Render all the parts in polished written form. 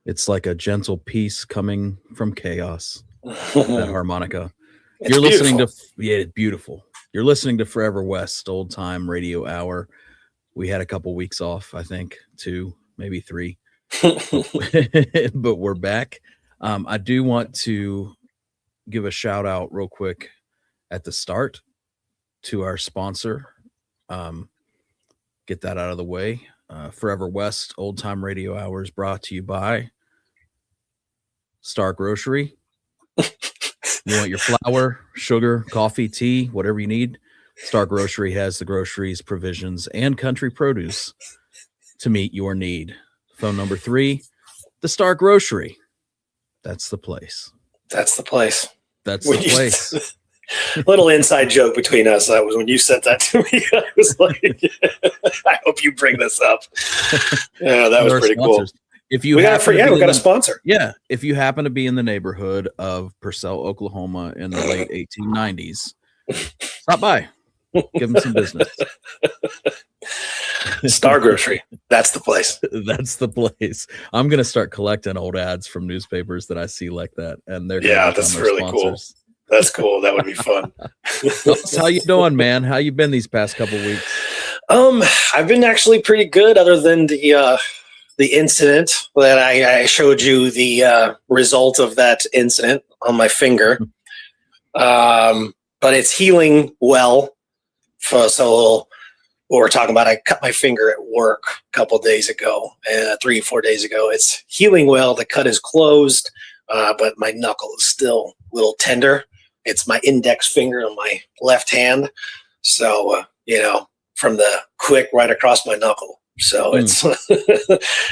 It's like a gentle peace coming from chaos. That harmonica. You're listening to, it's beautiful. You're listening to Forever West, Old Time Radio Hour. We had a couple weeks off, I think, 2, maybe 3, but we're back. I do want to give a shout out real quick at the start to our sponsor. Get that out of the way. Forever West, Old Time Radio Hours, brought to you by Star Grocery. You want your flour, sugar, coffee, tea, whatever you need. Star Grocery has the groceries, provisions, and country produce to meet your need. Phone number 3, the Star Grocery. That's the place. That's the place. That's the place. Little inside joke between us. That was when you said that to me. I was like, I hope you bring this up. Yeah, that was pretty sponsors. Cool. If you we got a sponsor. Yeah, if you happen to be in the neighborhood of Purcell, Oklahoma in the late 1890s, stop by. Give them some business. Star Grocery. That's the place. That's the place. I'm going to start collecting old ads from newspapers that I see like that. And they're that's really sponsors. Cool. That's cool. That would be fun. How you doing, man? How you been these past couple weeks? I've been actually pretty good, other than the incident that I showed you the result of that incident on my finger. But it's healing well. So what we're talking about, I cut my finger at work a couple days ago, 3-4 days ago. It's healing well. The cut is closed, but my knuckle is still a little tender. It's my index finger on my left hand. So, from the quick right across my knuckle. So it's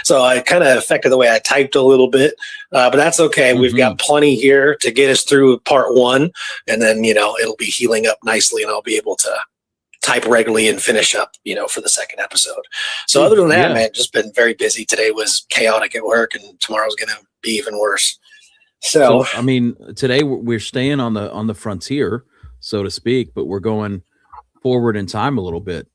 so I kind of affected the way I typed a little bit, but that's okay. We've got plenty here to get us through part 1, and then it'll be healing up nicely, and I'll be able to type regularly and finish up for the second episode. So other than that, man, just been very busy. Today was chaotic at work, and tomorrow's gonna be even worse. So I mean, today we're staying on the frontier, so to speak, but we're going forward in time a little bit.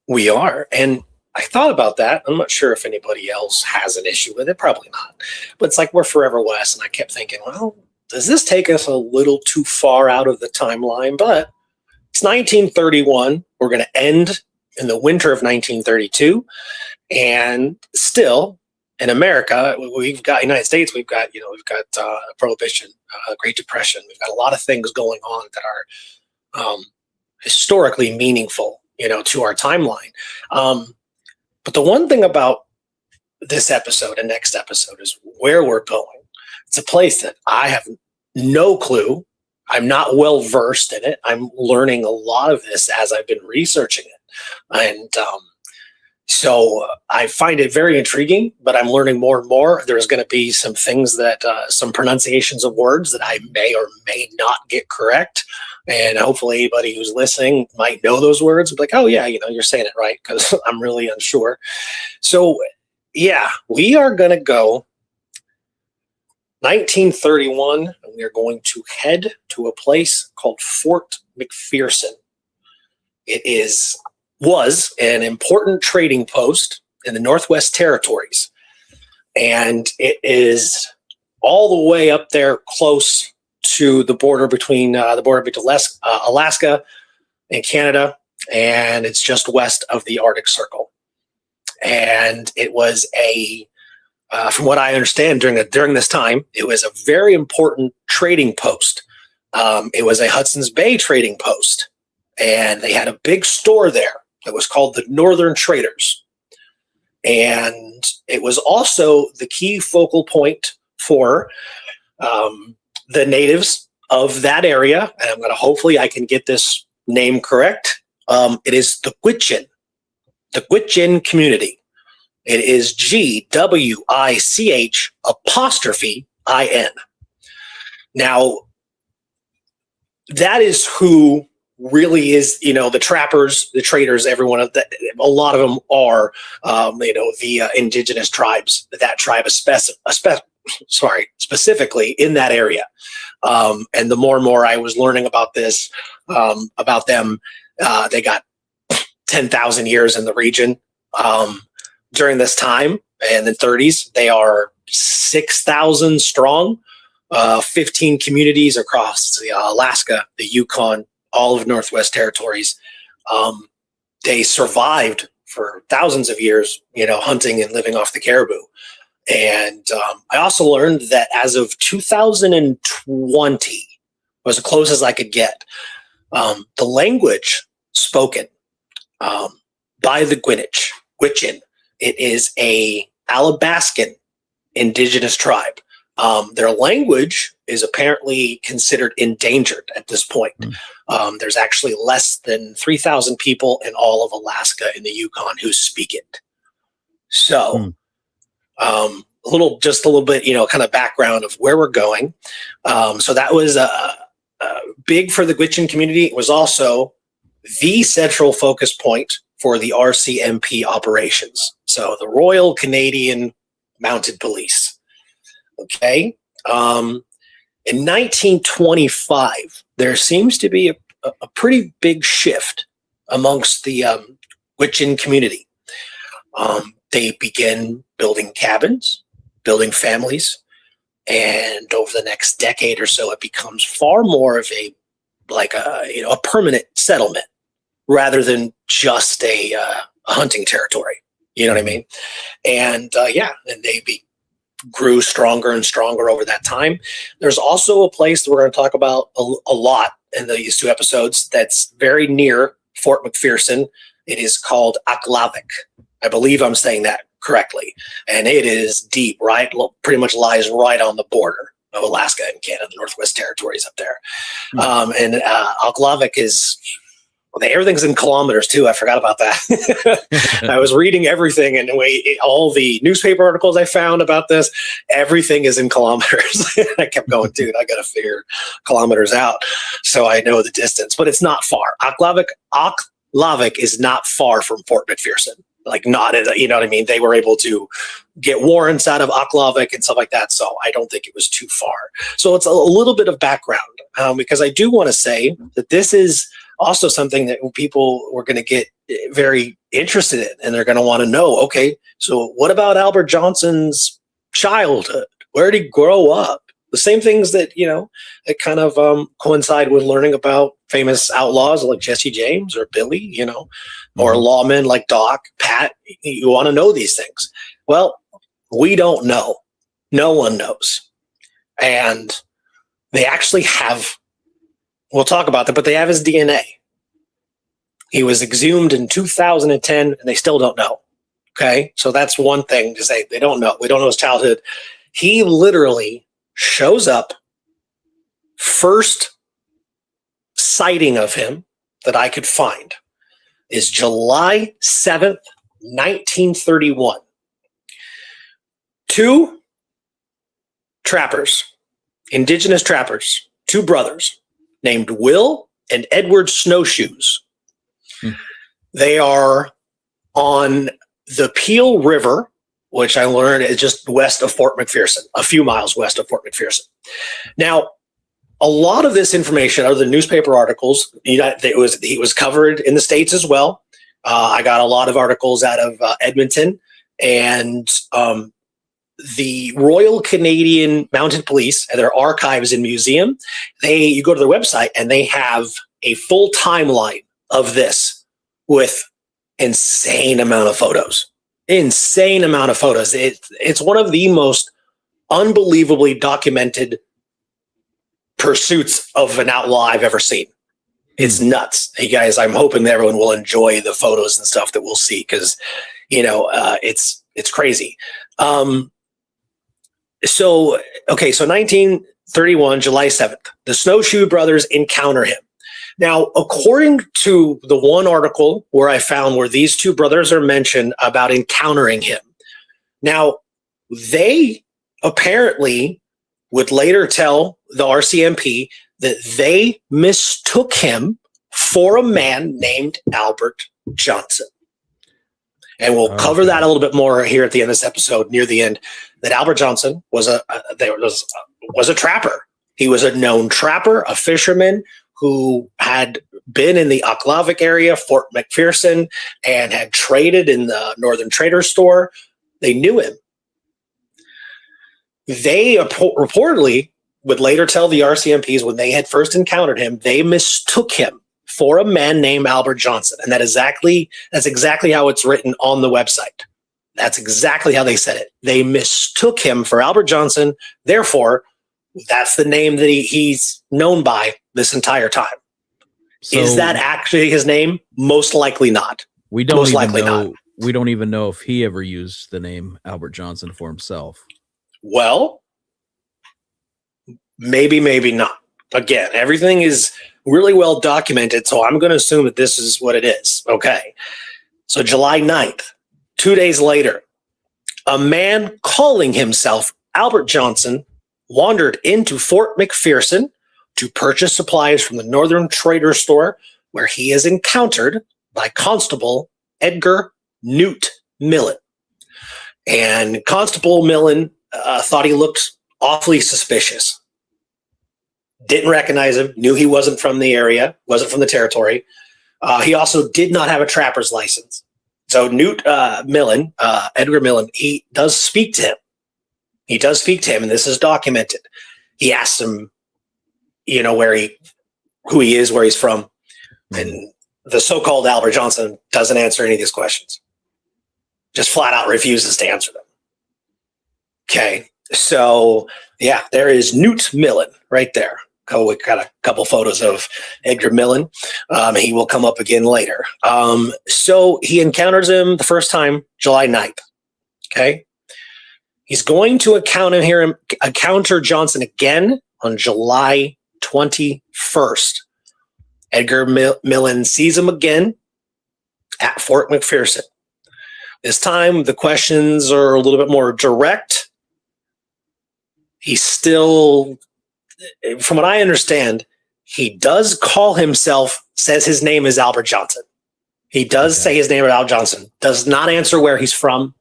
We are, and I thought about that. I'm not sure if anybody else has an issue with it. Probably not. But it's like we're Forever West, and I kept thinking, well, does this take us a little too far out of the timeline? But it's 1931. We're going to end in the winter of 1932, and still in America, United States, we've got Prohibition, Great Depression. We've got a lot of things going on that are historically meaningful, to our timeline. But the one thing about this episode and next episode is where we're going. It's a place that I have no clue. I'm not well versed in it. I'm learning a lot of this as I've been researching it. And so I find it very intriguing, but I'm learning more and more. There's going to be some things that, some pronunciations of words that I may or may not get correct. And hopefully anybody who's listening might know those words and be like, oh yeah, you're saying it right, because I'm really unsure. So yeah, we are going to go 1931, and we are going to head to a place called Fort McPherson. It was an important trading post in the Northwest Territories, and it is all the way up there close to the border between Alaska and Canada, and it's just west of the Arctic Circle. And it was from what I understand, during this time, it was a very important trading post. It was a Hudson's Bay trading post, and they had a big store there that was called the Northern Traders. And it was also the key focal point for the natives of that area. And hopefully I can get this name correct. It is the Gwich'in community. It is GWICH''IN. Now, that is who really is, the trappers, the traders, everyone of that. A lot of them are, the indigenous tribes. That tribe, specifically in that area. And the more and more I was learning about this, about them, they got 10,000 years in the region. During this time, in the 30s, they are 6,000 strong. 15 communities across Alaska, the Yukon, all of Northwest Territories. They survived for thousands of years, hunting and living off the caribou. And I also learned that as of 2020, was as close as I could get, the language spoken by the Gwich'in, it is a Alabaskan indigenous tribe. Their language is apparently considered endangered at this point. There's actually less than 3,000 people in all of Alaska in the Yukon who speak it. So, a little bit, kind of background of where we're going. So that was big for the Gwich'in community. It was also the central focus point for the RCMP operations. So the Royal Canadian Mounted Police. Okay. In 1925, there seems to be a pretty big shift amongst the Gwich'in community. They begin building cabins, building families, and over the next decade or so, it becomes far more of a permanent settlement rather than just a hunting territory. You know what I mean? And and they grew stronger and stronger over that time. There's also a place that we're going to talk about a lot in these two episodes that's very near Fort McPherson. It is called Aklavik. I believe I'm saying that correctly. And it is deep, right? Pretty much lies right on the border of Alaska and Canada, the Northwest Territories up there. And Aklavik is... everything's in kilometers too. I forgot about that. I was reading everything, and all the newspaper articles I found about this, everything is in kilometers. I kept going, dude, I got to figure kilometers out so I know the distance. But it's not far. Aklavik is not far from Fort McPherson. Not, you know what I mean? They were able to get warrants out of Aklavik and stuff like that. So I don't think it was too far. So it's a little bit of background because I do want to say that this is also something that people were going to get very interested in, and they're going to want to know, okay, so what about Albert Johnson's childhood? Where did he grow up? The same things that, that kind of coincide with learning about famous outlaws like Jesse James or Billy, or lawmen like Doc, Pat. You want to know these things. Well, we don't know. No one knows. And they actually have, we'll talk about that, but they have his DNA. He was exhumed in 2010, and they still don't know. Okay? So that's one thing to say. They don't know. We don't know his childhood. He literally shows up. First sighting of him that I could find is July 7th, 1931. Two trappers, indigenous trappers, two brothers named Will and Edward Snowshoes. They are on the Peel River, which I learned is just west of Fort McPherson, a few miles west of Fort McPherson. Now, a lot of this information, other than newspaper articles, he was covered in the States as well. I got a lot of articles out of Edmonton, and the Royal Canadian Mounted Police and their archives and museum. You go to their website and they have a full timeline of this with insane amount of photos. Insane amount of photos. It's one of the most unbelievably documented pursuits of an outlaw I've ever seen. It's nuts. Hey guys, I'm hoping that everyone will enjoy the photos and stuff that we'll see because, it's crazy. So 1931, July 7th, the Snowshoe brothers encounter him. Now, according to the one article where I found where these two brothers are mentioned about encountering him, now they apparently would later tell the RCMP that they mistook him for a man named Albert Johnson. And we'll cover that a little bit more here at the end of this episode, near the end, that Albert Johnson was a trapper. He was a known trapper, a fisherman who had been in the Aklavik area, Fort McPherson, and had traded in the Northern Trader Store. They knew him. They reportedly would later tell the RCMPs when they had first encountered him, they mistook him for a man named Albert Johnson. And that's exactly how it's written on the website. That's exactly how they said it. They mistook him for Albert Johnson. Therefore, that's the name that he's known by this entire time. So, is that actually his name? Most likely not. We don't even know if he ever used the name Albert Johnson for himself. Well, maybe not. Again, everything is really well documented, so I'm going to assume that this is what it is. Okay. So July 9th, 2 days later, a man calling himself Albert Johnson wandered into Fort McPherson to purchase supplies from the Northern Trader Store, where he is encountered by Constable Edgar Newt Millen. And Constable Millen thought he looked awfully suspicious. Didn't recognize him, knew he wasn't from the area, wasn't from the territory. He also did not have a trapper's license. So Edgar Millen, he does speak to him. And this is documented. He asks him, who he is, where he's from. And the so-called Albert Johnson doesn't answer any of these questions. Just flat out refuses to answer them. Okay. So, yeah, there is Newt Millen right there. We got a couple photos of Edgar Millen. He will come up again later. So he encounters him the first time, July 9th. Okay. He's going to encounter Johnson again on July 21st. Edgar Millen sees him again at Fort McPherson. This time, the questions are a little bit more direct. He's still, from what I understand, he does call himself, says his name is Albert Johnson. He does say his name is Albert Johnson, does not answer where he's from,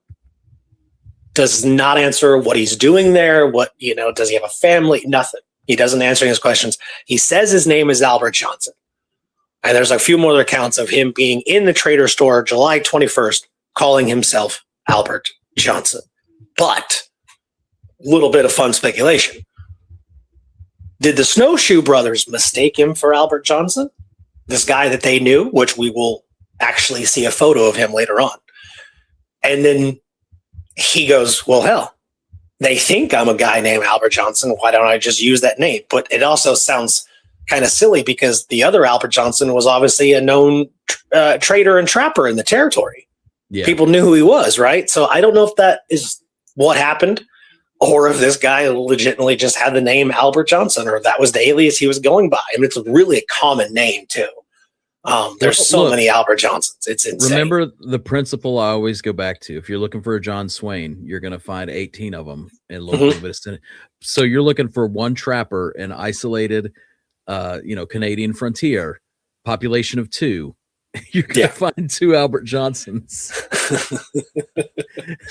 does not answer what he's doing there, does he have a family? Nothing. He doesn't answer his questions. He says his name is Albert Johnson. And there's a few more accounts of him being in the trader store July 21st, calling himself Albert Johnson. But a little bit of fun speculation. Did the Snowshoe Brothers mistake him for Albert Johnson? This guy that they knew, which we will actually see a photo of him later on. And then he goes, well, hell, they think I'm a guy named Albert Johnson. Why don't I just use that name? But it also sounds kind of silly because the other Albert Johnson was obviously a known trader and trapper in the territory. Yeah. People knew who he was, right? So I don't know if that is what happened or if this guy legitimately just had the name Albert Johnson or if that was the alias he was going by. I mean, it's really a common name too. There's so many Albert Johnsons. It's insane. Remember the principle I always go back to. If you're looking for a John Swain, you're going to find 18 of them in a little bit of so you're looking for one trapper in isolated Canadian frontier, population of 2. You're going to find 2 Albert Johnsons.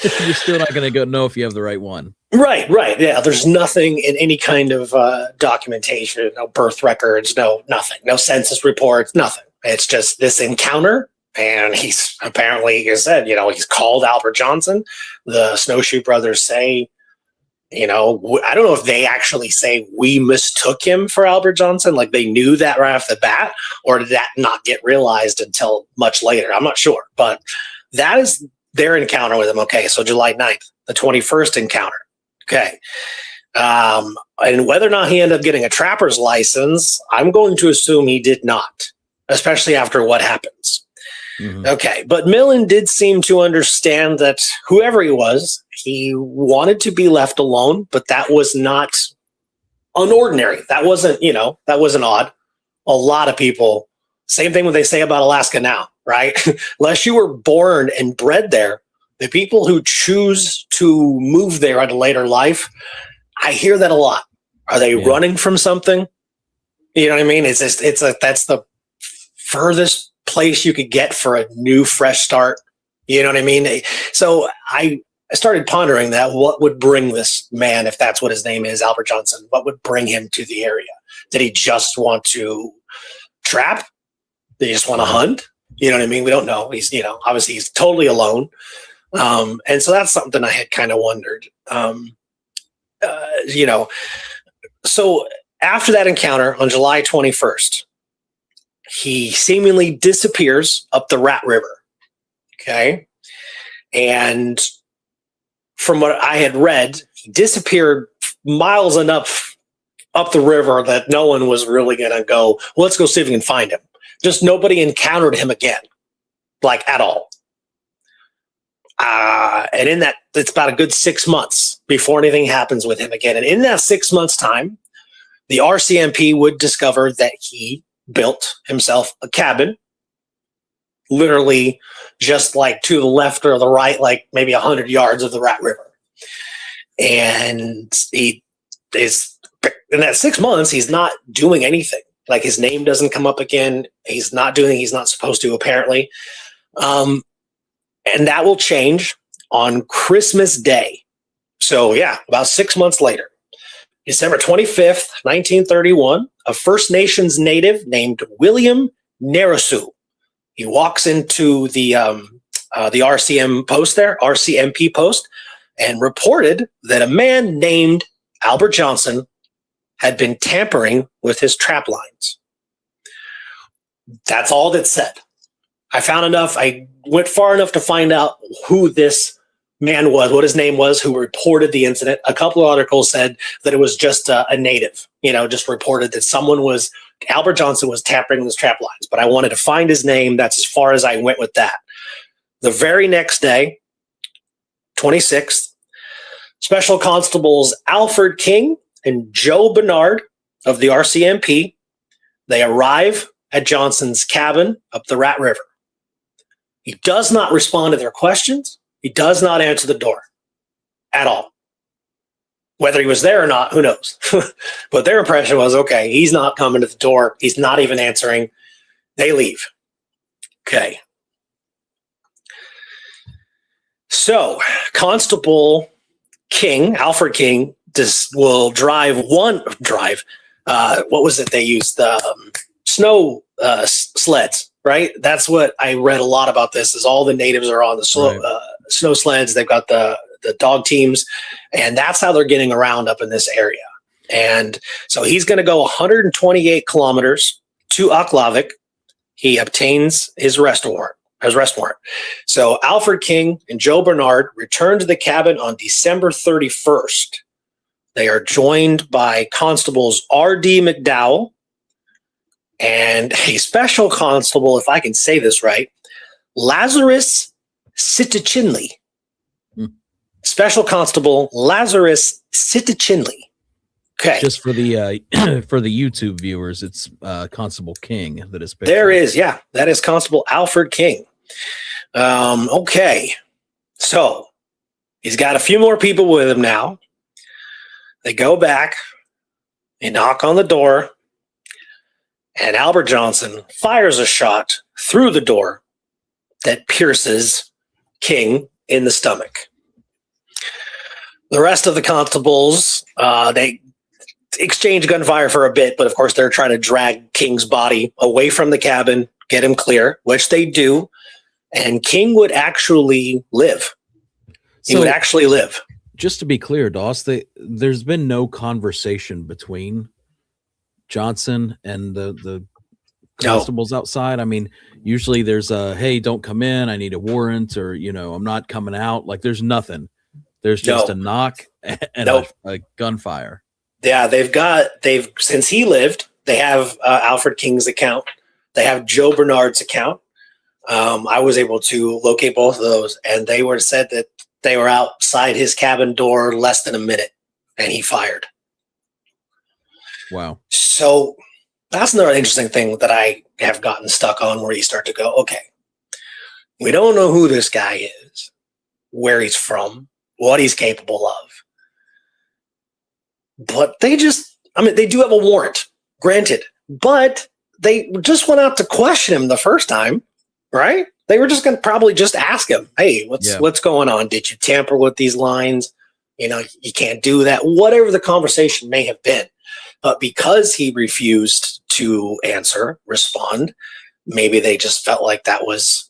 You're still not going to know if you have the right one. Right. Yeah, there's nothing in any kind of documentation, no birth records, nothing, no census reports, nothing. It's just this encounter, and he's apparently, like I said, he's called Albert Johnson. The Snowshoe Brothers say, I don't know if they actually say we mistook him for Albert Johnson, like they knew that right off the bat, or did that not get realized until much later? I'm not sure, but that is their encounter with him. Okay, so July 9th, the 21st encounter. Okay. And whether or not he ended up getting a trapper's license, I'm going to assume he did not, especially after what happens. Mm-hmm. Okay, but Millen did seem to understand that whoever he was, he wanted to be left alone, but that was not unordinary. That wasn't, that wasn't odd. A lot of people, same thing when they say about Alaska now, right? Unless you were born and bred there, the people who choose to move there at a later life, I hear that a lot. Are they Yeah. running from something? You know what I mean? That's the furthest place you could get for a new, fresh start. You know what I mean? So I started pondering that. What would bring this man, if that's what his name is, Albert Johnson, what would bring him to the area? Did he just want to trap? Did he just want to hunt? You know what I mean? We don't know. He's, obviously he's totally alone. And so that's something I had kind of wondered. So after that encounter on July 21st, he seemingly disappears up the Rat River. Okay. And from what I had read, he disappeared miles enough up the river that no one was really going to go, well, let's go see if we can find him. Just nobody encountered him again, like at all. And in that, it's about a good 6 months before anything happens with him again. And in that 6 months' time, the RCMP would discover that he built himself a cabin, literally just like to the left or the right, like maybe 100 yards of the Rat River. And he is, in that 6 months, he's not doing anything. Like his name doesn't come up again. He's not doing, he's not supposed to, apparently. And that will change on Christmas Day. So yeah, about 6 months later, December 25th, 1931, a First Nations native named William Narasu. He walks into the RCMP post, and reported that a man named Albert Johnson had been tampering with his trap lines. That's all that said. I went far enough to find out who this man was, what his name was, who reported the incident. A couple of articles said that it was just a native, just reported that Albert Johnson was tampering with his trap lines. But I wanted to find his name. That's as far as I went with that. The very next day, 26th, Special Constables Alfred King and Joe Bernard of the RCMP, they arrive at Johnson's cabin up the Rat River. He does not respond to their questions. He does not answer the door at all. Whether he was there or not, who knows? But their impression was, okay, he's not coming to the door. He's not even answering. They leave. Okay. So Constable King, Alfred King, will drive. What was it they used? The snow sleds, right? That's what I read a lot about this, is all the natives are on the snow sleds. They've got the dog teams, and that's how they're getting around up in this area. And so he's going to go 128 kilometers to Aklavik. He obtains his arrest warrant. So Alfred King and Joe Bernard return to the cabin on December 31st. They are joined by Constables R.D. McDowell and a special constable, if I can say this right, Lazarus Sitachinley. Special Constable Lazarus Sitachinley. Okay. Just for the for the YouTube viewers, it's Constable King that is pictured. There is, yeah. That is Constable Alfred King. Okay. So he's got a few more people with him now. They go back, they knock on the door, and Albert Johnson fires a shot through the door that pierces King in the stomach. The rest of the constables, they exchange gunfire for a bit, but of course they're trying to drag King's body away from the cabin, get him clear, which they do, and King would actually live. He would actually live. Just to be clear, Doss, there's been no conversation between Johnson and the constables outside. I mean, usually there's a, hey, don't come in, I need a warrant, or, I'm not coming out. Like, there's nothing. There's just a knock and a gunfire. Yeah, since he lived, they have Alfred King's account. They have Joe Bernard's account. I was able to locate both of those, and they said that they were outside his cabin door less than a minute, and he fired. Wow. So that's another interesting thing that I have gotten stuck on, where you start to go, okay, we don't know who this guy is, where he's from, what he's capable of. But they just I mean, they do have a warrant, granted, but they just went out to question him the first time, right? They were just going to probably just ask him, hey, what's going on? Did you tamper with these lines? You can't do that. Whatever the conversation may have been. But because he refused to respond, maybe they just felt like that was,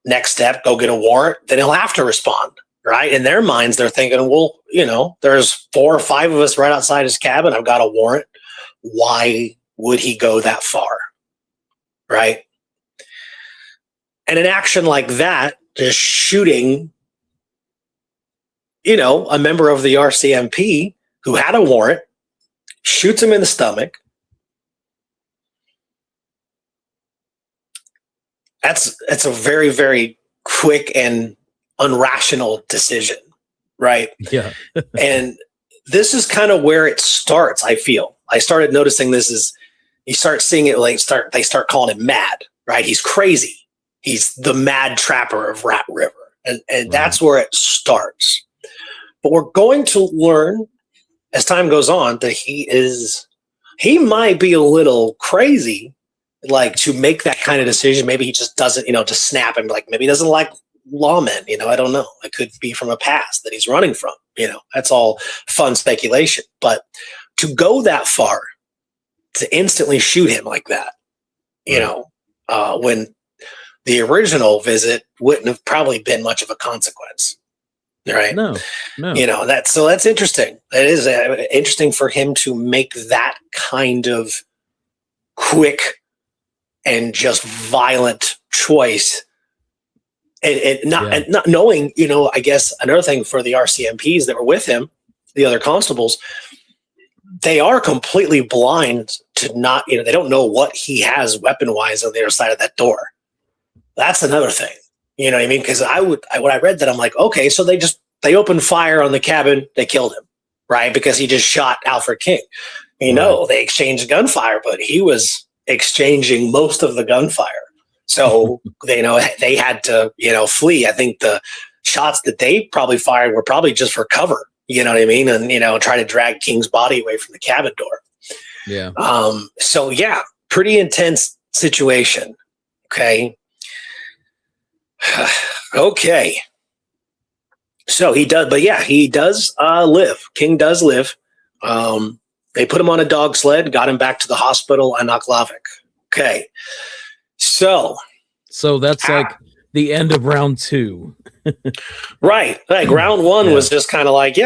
next step, go get a warrant, then he'll have to respond, right? In their minds, they're thinking, well, there's 4 or 5 of us right outside his cabin. I've got a warrant. Why would he go that far, right? And an action like that, just shooting, a member of the RCMP who had a warrant, shoots him in the stomach. That's a very, very quick and unrational decision, right? Yeah. And this is kind of where it starts, I feel. I started noticing this is, you start seeing it, they start calling him mad, right? He's crazy. He's the mad trapper of Rat River. And that's where it starts. But we're going to learn as time goes on that he might be a little crazy, like to make that kind of decision. Maybe he just doesn't, just snap and like, maybe he doesn't like lawmen, I don't know. It could be from a past that he's running from, that's all fun speculation. But to go that far, to instantly shoot him like that, when the original visit wouldn't have probably been much of a consequence. Right. No. That's interesting. It is interesting for him to make that kind of quick and just violent choice, and not knowing. I guess another thing for the RCMPs that were with him, the other constables, they are completely blind to not. They don't know what he has weapon wise on the other side of that door. That's another thing. You know what I mean? Because when I read that, I'm like, okay, so they opened fire on the cabin, they killed him, right? Because he just shot Alfred King. They exchanged gunfire, but he was exchanging most of the gunfire. So they had to, flee. I think the shots that they probably fired were probably just for cover, you know what I mean? And, try to drag King's body away from the cabin door. Yeah. So yeah, pretty intense situation. Okay. Okay. So he does, but yeah, he does live. King does live. They put him on a dog sled, got him back to the hospital in Aklavik. Okay. So that's like the end of round 2. Right. Like round 1 was just kind of like,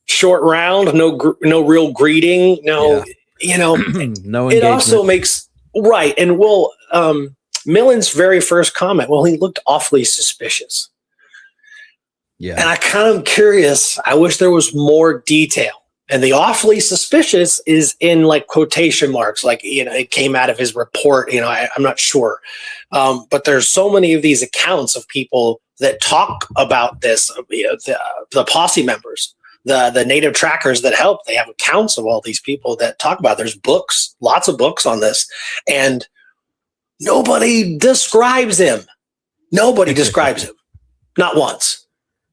short round, no real greeting, no engagement. It also makes right. And Millen's very first comment, well, he looked awfully suspicious. Yeah. And I kind of curious. I wish there was more detail. And the awfully suspicious is in like quotation marks, like, it came out of his report. I'm not sure. But there's so many of these accounts of people that talk about this, the posse members, the native trackers that help. They have accounts of all these people that talk about it. There's books, lots of books on this. And nobody describes him. Nobody describes him. Not once.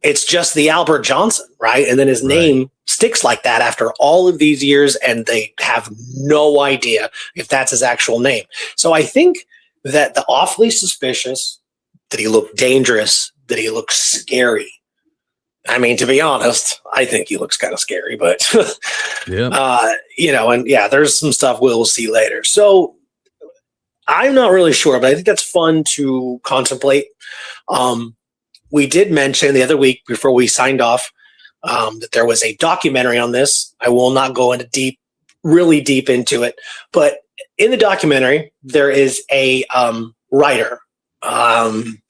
It's just the Albert Johnson, right? And then his name sticks like that after all of these years, and they have no idea if that's his actual name. So I think that the awfully suspicious, that he looked dangerous, that he looked scary. I mean, to be honest, I think he looks kind of scary, but, there's some stuff we'll see later. So I'm not really sure, but I think that's fun to contemplate. We did mention the other week before we signed off that there was a documentary on this. I will not go into really deep into it, but in the documentary, there is a writer. Can't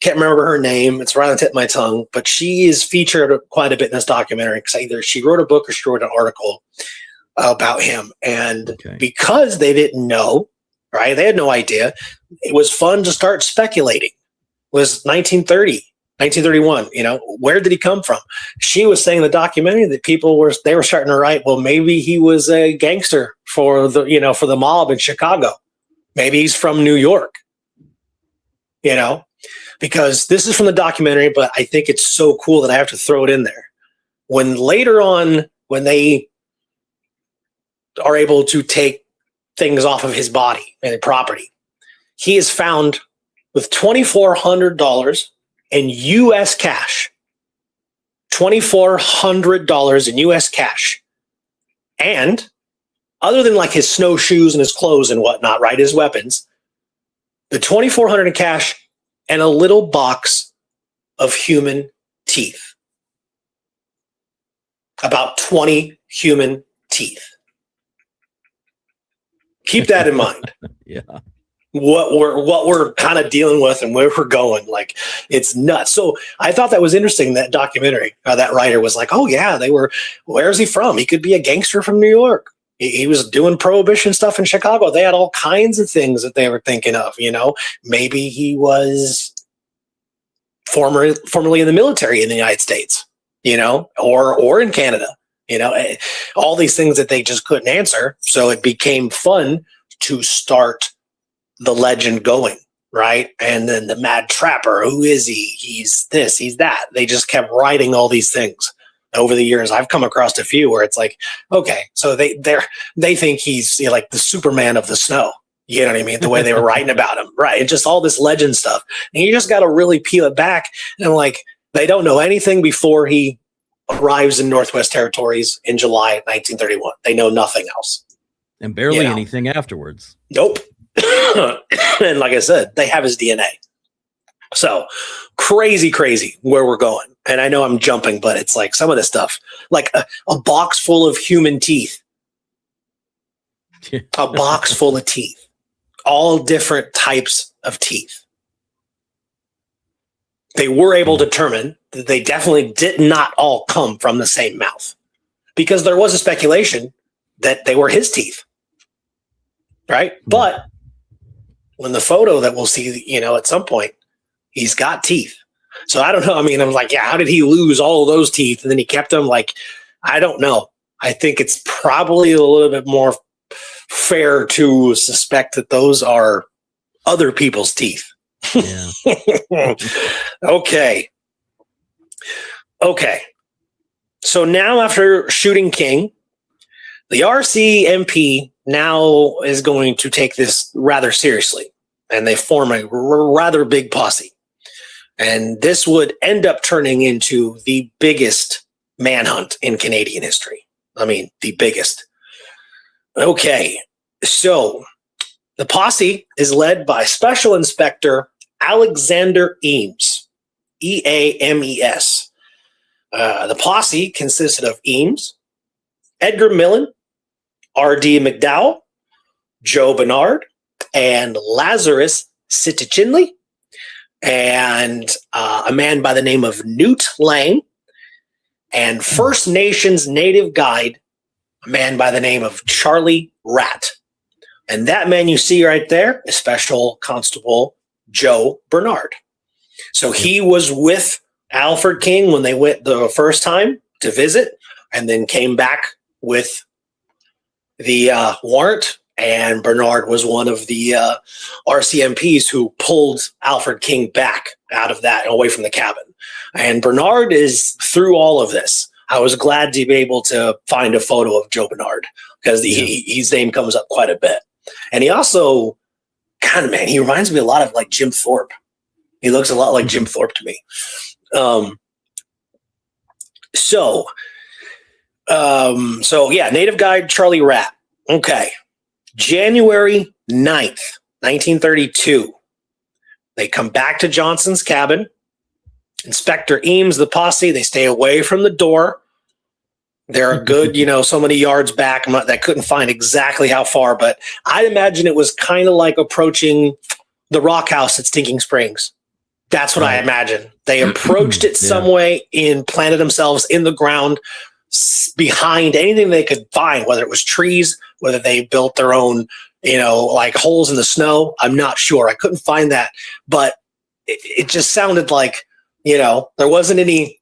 remember her name. It's right on the tip of my tongue, but she is featured quite a bit in this documentary because either she wrote a book or she wrote an article about him. And because they didn't know, right? They had no idea. It was fun to start speculating. It was 1930, 1931. Where did he come from? She was saying in the documentary that they were starting to write, well, maybe he was a gangster for the mob in Chicago. Maybe he's from New York, because this is from the documentary, but I think it's so cool that I have to throw it in there. when later on, when they are able to take things off of his body and property, he is found with $2,400 in U.S. cash. $2,400 in U.S. cash. And other than like his snowshoes and his clothes and whatnot, right, his weapons, the $2,400 in cash and a little box of human teeth. About 20 human teeth. Keep that in mind. Yeah. What we're kind of dealing with and where we're going, like, it's nuts. So I thought that was interesting, that documentary. That writer was like, oh yeah, where's he from? He could be a gangster from New York. He was doing prohibition stuff in Chicago. They had all kinds of things that they were thinking of, maybe he was formerly in the military in the United States, or in Canada, all these things that they just couldn't answer. So it became fun to start the legend going, right? And then the Mad Trapper, who is he? He's this, he's that. They just kept writing all these things over the years. I've come across a few where it's like, okay, so they think he's like the Superman of the snow. You know what I mean? The way they were writing about him, right? And just all this legend stuff. And you just got to really peel it back. And like, they don't know anything before he arrives in Northwest Territories in July 1931. They know nothing else. And barely anything afterwards. Nope. And like I said, they have his DNA. So crazy where we're going. And I know I'm jumping, but it's like some of this stuff, like a box full of human teeth, a box full of teeth, all different types of teeth. They were able to determine that they definitely did not all come from the same mouth, because there was a speculation that they were his teeth. Right. But when the photo that we'll see, at some point, he's got teeth. So I don't know. I mean, I'm like, yeah, how did he lose all of those teeth? And then he kept them? Like, I don't know. I think it's probably a little bit more fair to suspect that those are other people's teeth. Yeah. Okay. So now, after shooting King, the RCMP now is going to take this rather seriously, and they form a rather big posse. And this would end up turning into the biggest manhunt in Canadian history. I mean, the biggest. Okay, so the posse is led by Special Inspector Alexander Eames, Eames. The posse consisted of Eames, Edgar Millen, R.D. McDowell, Joe Bernard, and Lazarus Sitchinley, and a man by the name of Newt Lang, and First Nations native guide, a man by the name of Charlie Rat. And that man you see right there is Special Constable Joe Bernard. So he was with Alfred King when they went the first time to visit, and then came back with the warrant. And Bernard was one of the RCMPs who pulled Alfred King back out of that and away from the cabin. And Bernard is through all of this. I was glad to be able to find a photo of Joe Bernard, because his name comes up quite a bit. And he also, he reminds me a lot of like Jim Thorpe. He looks a lot like Jim Thorpe to me. So native guide Charlie Rat. Okay. January 9th, 1932. They come back to Johnson's cabin. Inspector Eames, the posse, they stay away from the door. They're a good, so many yards back. I couldn't find exactly how far, but I'd imagine it was kind of like approaching the rock house at Stinking Springs. That's what I imagine. They approached it some way and planted themselves in the ground behind anything they could find, whether it was trees, whether they built their own, like holes in the snow. I'm not sure. I couldn't find that, but it just sounded like, there wasn't any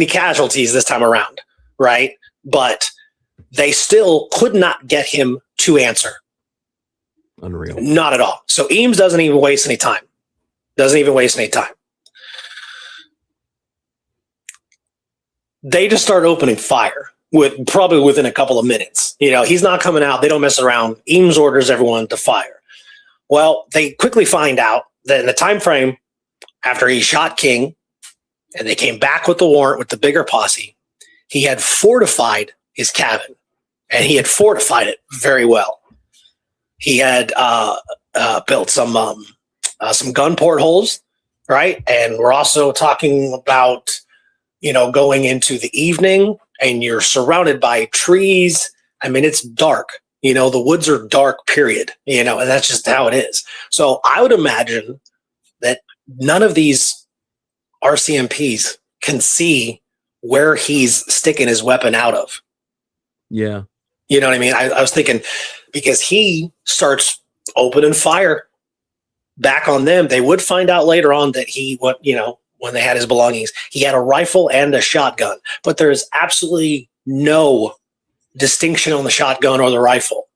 casualties this time around. Right. But they still could not get him to answer. Unreal. Not at all. So Eames doesn't even waste any time. they just start opening fire probably within a couple of minutes. He's not coming out. They don't mess around. Eames orders everyone to fire. Well, they quickly find out that in the time frame after he shot King and they came back with the warrant with the bigger posse, he had fortified his cabin, and he had fortified it very well. He had built some gun portholes, right? And we're also talking about, going into the evening and you're surrounded by trees. I mean, it's dark. The woods are dark, period, and that's just how it is. So I would imagine that none of these RCMPs can see where he's sticking his weapon out of. Yeah. You know what I mean? I was thinking, because he starts opening fire back on them. They would find out later on that when they had his belongings, he had a rifle and a shotgun, but there's absolutely no distinction on the shotgun or the rifle.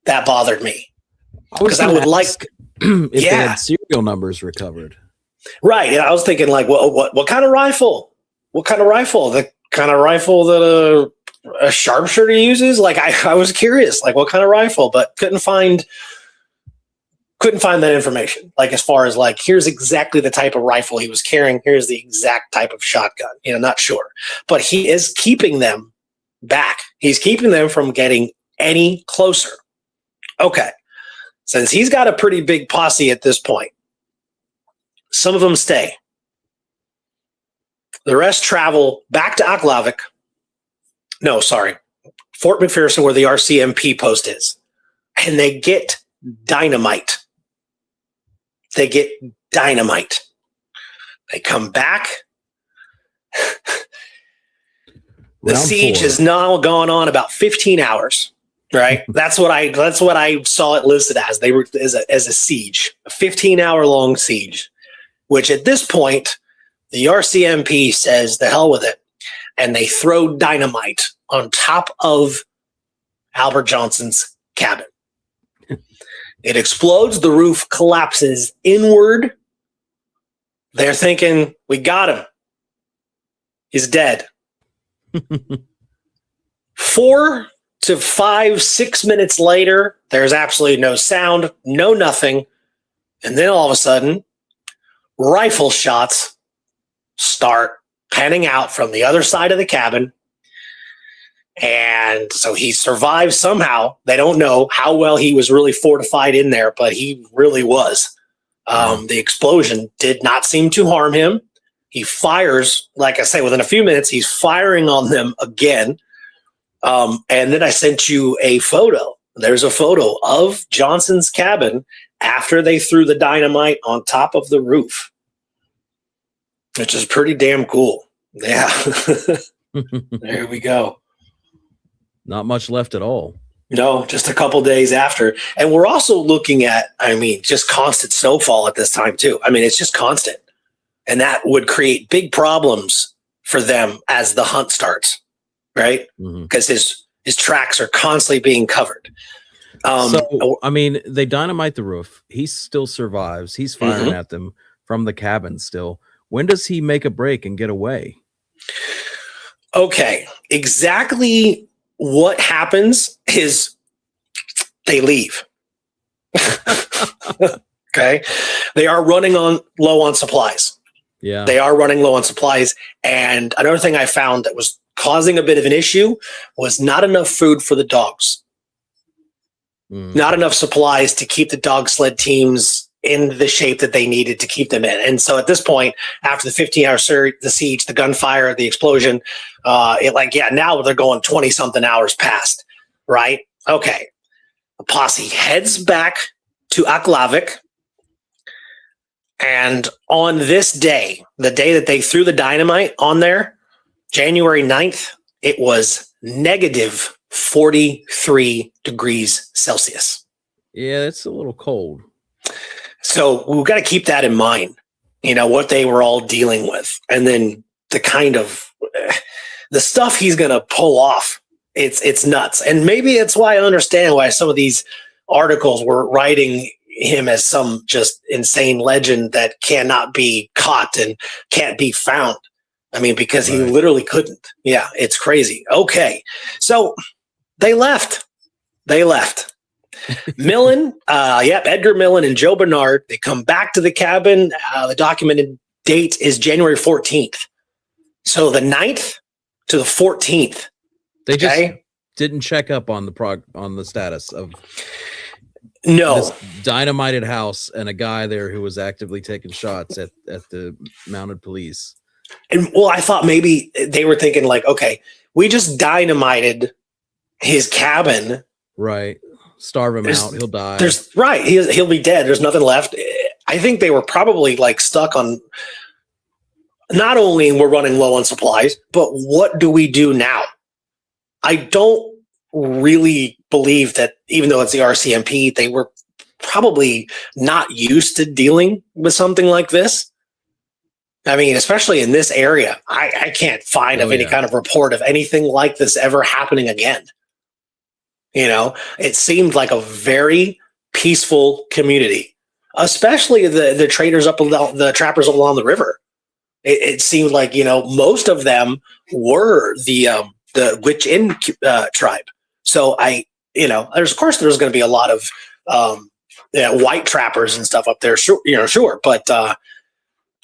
That bothered me, because I would like if they had serial numbers recovered. Right. And I was thinking, like, what kind of rifle? What kind of rifle? The kind of rifle that a sharpshooter uses? Like, I was curious, like, what kind of rifle, but couldn't find that information. Like, as far as, like, here's exactly the type of rifle he was carrying. Here's the exact type of shotgun. Not sure. But he is keeping them back. He's keeping them from getting any closer. Okay. Since he's got a pretty big posse at this point, some of them stay. The rest travel back to Aklavik. No, sorry. Fort McPherson, where the RCMP post is. And they get dynamite. They come back. The siege has now gone on about 15 hours. Right. That's what I saw it listed as. They were as a siege, a 15-hour long siege, which at this point, the RCMP says the hell with it. And they throw dynamite on top of Albert Johnson's cabin. It explodes. The roof collapses inward. They're thinking, we got him. He's dead. 4 to 5, 6 minutes later, there's absolutely no sound, no nothing. And then all of a sudden, rifle shots start panning out from the other side of the cabin. And so he survives somehow. They don't know how well he was really fortified in there, but he really was. The explosion did not seem to harm him. He fires, like I say, within a few minutes, he's firing on them again. And then I sent you a photo. There's a photo of Johnson's cabin after they threw the dynamite on top of the roof, which is pretty damn cool. Yeah. There we go. Not much left at all. No, just a couple days after. And we're also looking at, just constant snowfall at this time too. It's just constant. And that would create big problems for them as the hunt starts. Right? Because his tracks are constantly being covered. They dynamite the roof. He still survives. He's firing at them from the cabin still. When does he make a break and get away? Okay. Exactly what happens is they leave. Okay. They are running low on supplies. Yeah. They are running low on supplies. And another thing I found that was causing a bit of an issue was not enough food for the dogs. Not enough supplies to keep the dog sled teams in the shape that they needed to keep them in. And so at this point, after the 15-hour the siege, the gunfire, the explosion, now they're going 20-something hours past, right? Okay. The posse heads back to Aklavik. And on this day, the day that they threw the dynamite on there, January 9th, it was negative 43 degrees Celsius. Yeah, it's a little cold. So we've got to keep that in mind, what they were all dealing with. And then the kind of the stuff he's going to pull off, it's nuts. And maybe it's why I understand why some of these articles were writing him as some just insane legend that cannot be caught and can't be found. I mean, because he Right. literally couldn't. Yeah, it's crazy. Okay. So they left. Millen, Edgar Millen and Joe Bernard, they come back to the cabin. The documented date is January 14th. So the 9th to the 14th. They just didn't check up on the status of No. this dynamited house and a guy there who was actively taking shots at the mounted police. And well, I thought maybe they were thinking like, okay, we just dynamited his cabin. Right. Starve him out. He'll die. He'll be dead. There's nothing left. I think they were probably like stuck on not only we're running low on supplies, but what do we do now? I don't really believe that even though it's the RCMP, they were probably not used to dealing with something like this. I mean, especially in this area, I can't find any kind of report of anything like this ever happening again. You know, it seemed like a very peaceful community, especially the traders the trappers up along the river. It seemed like, you know, most of them were the Witch Inn tribe. So there's going to be a lot of white trappers and stuff up there. Sure. But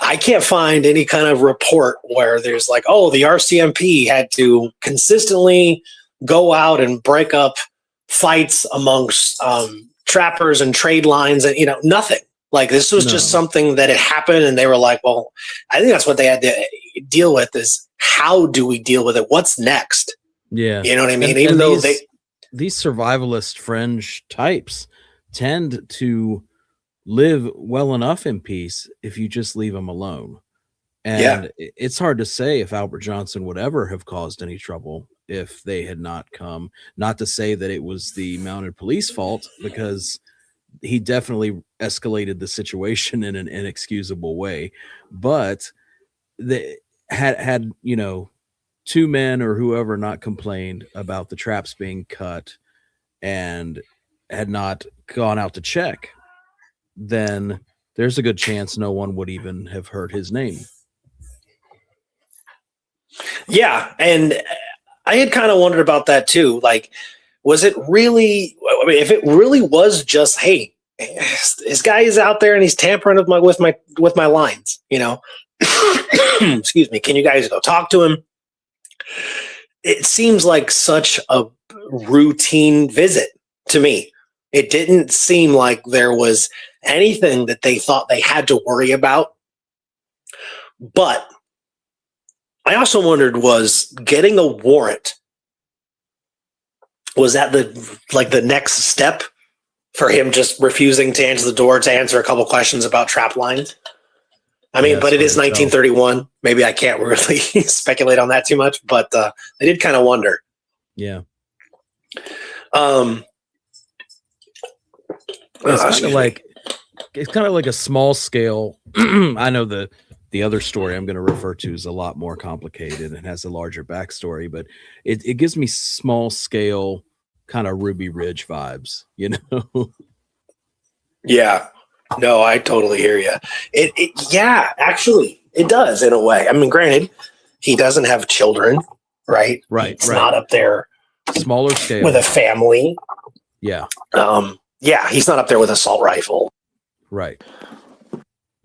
I can't find any kind of report where there's like, oh, the RCMP had to consistently go out and break up fights amongst trappers and trade lines and, nothing. Like this was just something that had happened. And they were like, well, I think that's what they had to deal with is how do we deal with it? What's next? Yeah. You know what I mean? Even though these survivalist fringe types tend to live well enough in peace if you just leave them alone. And it's hard to say if Albert Johnson would ever have caused any trouble if they had not come. Not to say that it was the mounted police fault, because he definitely escalated the situation in an inexcusable way. But they had two men or whoever not complained about the traps being cut and had not gone out to check, then there's a good chance no one would even have heard his name. Yeah. And I had kind of wondered about that too. Like, was it really, if it really was just, hey, this guy is out there and he's tampering with my lines, excuse me. Can you guys go talk to him? It seems like such a routine visit to me. It didn't seem like there was anything that they thought they had to worry about. But I also wondered, was getting a warrant, was that the next step for him just refusing to answer the door to answer a couple questions about trap lines? I mean, but it is 1931. Maybe I can't really speculate on that too much, but I did kind of wonder. Yeah. It's kind of like a small scale. I know the other story I'm going to refer to is a lot more complicated and has a larger backstory, but it gives me small scale kind of Ruby Ridge vibes, Yeah. No, I totally hear you. Actually, it does in a way. I mean, granted, he doesn't have children, right? Right. He's not up there. Smaller scale with a family. Yeah. He's not up there with an assault rifle. Right.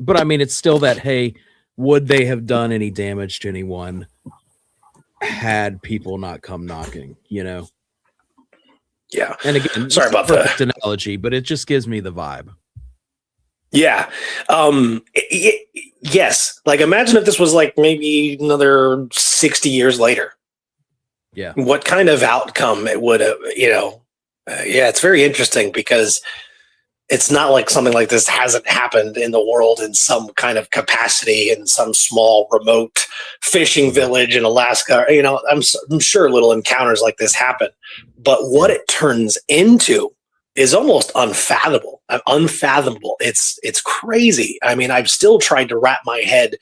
But I mean, it's still that, hey, would they have done any damage to anyone had people not come knocking, Yeah. And again, sorry about that analogy, but it just gives me the vibe. Yeah. Yes. Like, imagine if this was like maybe another 60 years later. Yeah. What kind of outcome it would have, it's very interesting because it's not like something like this hasn't happened in the world in some kind of capacity in some small remote fishing village in Alaska. I'm sure little encounters like this happen, but what it turns into is almost unfathomable. It's crazy. I mean, I've still tried to wrap my head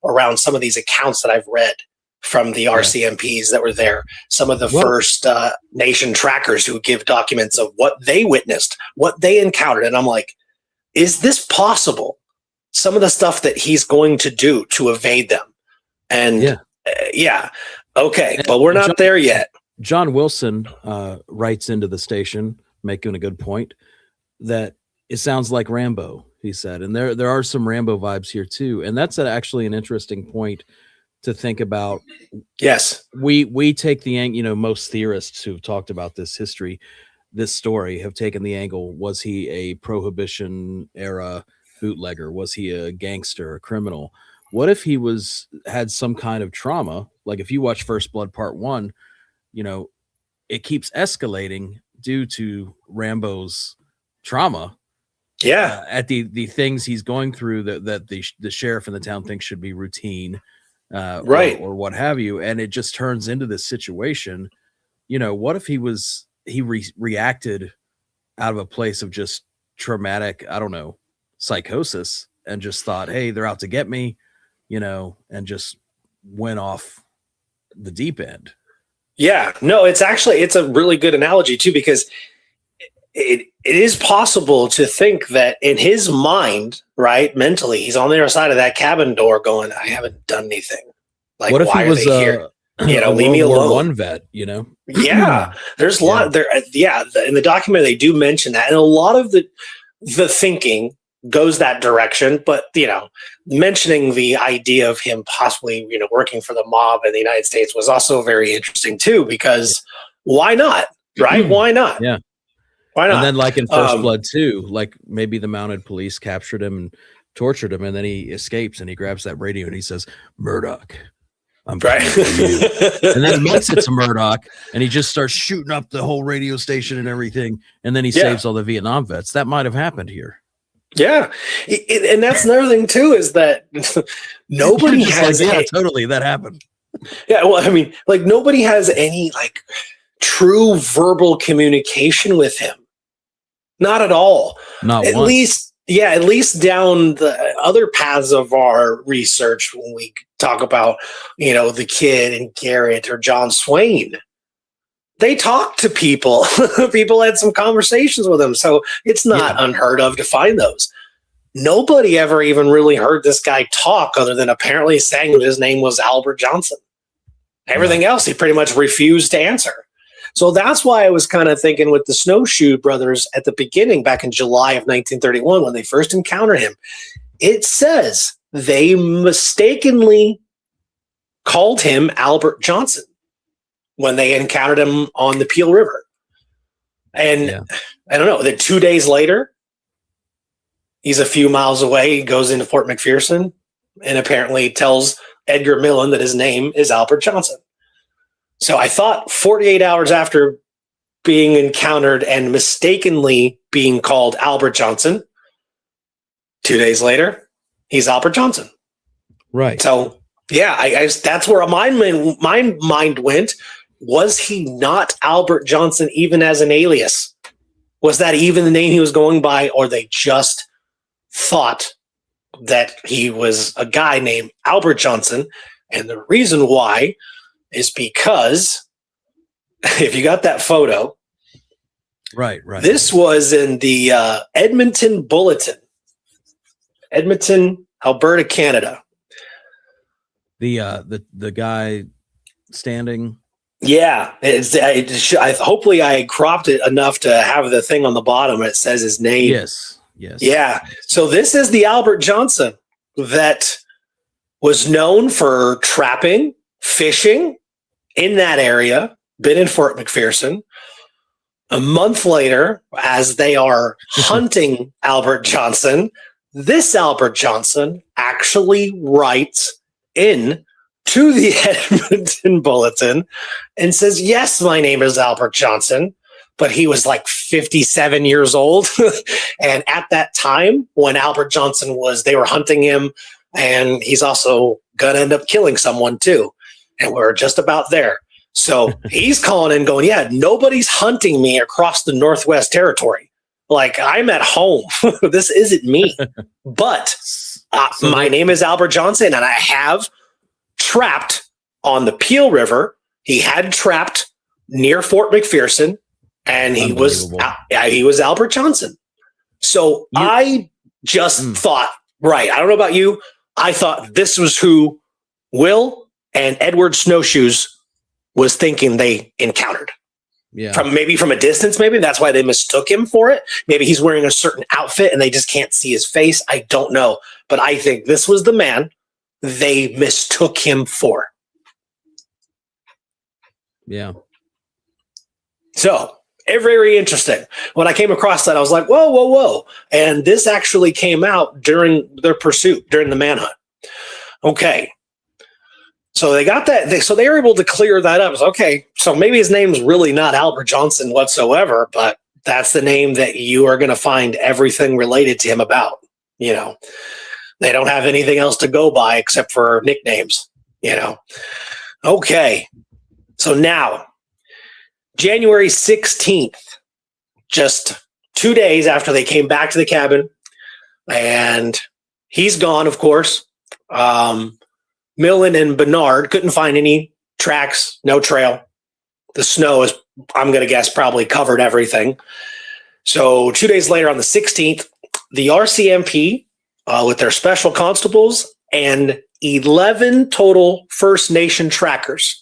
around some of these accounts that I've read from the RCMPs that were there. Some of the first nation trackers who give documents of what they witnessed, what they encountered. And I'm like, is this possible? Some of the stuff that he's going to do to evade them. And Yeah. Okay. But we're not there yet. John Wilson writes into the station, making a good point, that it sounds like Rambo, he said. And there are some Rambo vibes here too. And that's actually an interesting point to think about. Yes. We take the, most theorists who've talked about this story have taken the angle, was he a Prohibition era bootlegger? Was he a gangster, a criminal? What if he had some kind of trauma? Like if you watch First Blood Part 1, it keeps escalating due to Rambo's trauma. Yeah. At the things he's going through that the sheriff in the town thinks should be routine, right. or what have you. And it just turns into this situation. What if he reacted out of a place of just traumatic, I don't know, psychosis, and just thought, hey, they're out to get me, and just went off the deep end. Yeah, no, it's a really good analogy too, because it is possible to think that in his mind, right, mentally, he's on the other side of that cabin door going, I haven't done anything. Like, what if why he was are they here? Leave me alone. War I vet, Yeah, there's a lot there. Yeah, in the document they do mention that, and a lot of the thinking goes that direction. But mentioning the idea of him possibly working for the mob in the United States was also very interesting too, because why not? Right? Why not? Yeah. Why not? And then, like in First Blood 2, like maybe the mounted police captured him and tortured him, and then he escapes and he grabs that radio and he says, Murdoch, I'm right. And then once it's a Murdoch, and he just starts shooting up the whole radio station and everything, and then he saves all the Vietnam vets. That might have happened here. Yeah, and that's another thing too, is that nobody has totally that happened. Yeah, well, I mean, like nobody has any like true verbal communication with him. Not at all. Not at once. At least down the other paths of our research when we talk about, the kid and Garrett or John Swain. They talked to people. People had some conversations with them. So it's not unheard of to find those. Nobody ever even really heard this guy talk other than apparently saying that his name was Albert Johnson. Everything else he pretty much refused to answer. So that's why I was kind of thinking with the Snowshoe Brothers at the beginning, back in July of 1931, when they first encountered him, it says they mistakenly called him Albert Johnson when they encountered him on the Peel River. And I don't know, then 2 days later, he's a few miles away, he goes into Fort McPherson and apparently tells Edgar Millen that his name is Albert Johnson. So I thought 48 hours after being encountered and mistakenly being called Albert Johnson, 2 days later, he's Albert Johnson. Right. So, I that's where my mind went. Was he not Albert Johnson even as an alias? Was that even the name he was going by, or they just thought that he was a guy named Albert Johnson? And the reason why is because if you got that photo, right. This was in the Edmonton Bulletin, Edmonton, Alberta, Canada. The guy standing. Yeah, hopefully I cropped it enough to have the thing on the bottom. It says his name. Yes. Yeah. So this is the Albert Johnson that was known for trapping, fishing in that area, been in Fort McPherson. A month later, as they are hunting Albert Johnson, this Albert Johnson actually writes in to the Edmonton Bulletin and says, yes, my name is Albert Johnson, but he was like 57 years old. And at that time when Albert Johnson they were hunting him, and he's also going to end up killing someone too. And we're just about there. So he's calling in going, nobody's hunting me across the Northwest Territory. Like, I'm at home. This isn't me. But my name is Albert Johnson, and I have trapped on the Peel River. He had trapped near Fort McPherson, and he was Albert Johnson. So I just thought, right, I don't know about you, I thought this was who Will and Edward Snowshoes was thinking they encountered. Yeah. From a distance, maybe that's why they mistook him for it. Maybe he's wearing a certain outfit and they just can't see his face. I don't know. But I think this was the man they mistook him for. Yeah. So, very interesting. When I came across that, I was like, whoa, whoa, whoa. And this actually came out during their pursuit, during the manhunt. Okay. So they got that. So they were able to clear that up. Okay. So maybe his name's really not Albert Johnson whatsoever, but that's the name that you are going to find everything related to him about. You know, they don't have anything else to go by except for nicknames, you know. Okay. So now, January 16th, just 2 days after they came back to the cabin, and he's gone, of course. Millen and Bernard couldn't find any tracks, no trail. The snow is, I'm going to guess, probably covered everything. So 2 days later, on the 16th, the RCMP, with their special constables and 11 total First Nation trackers.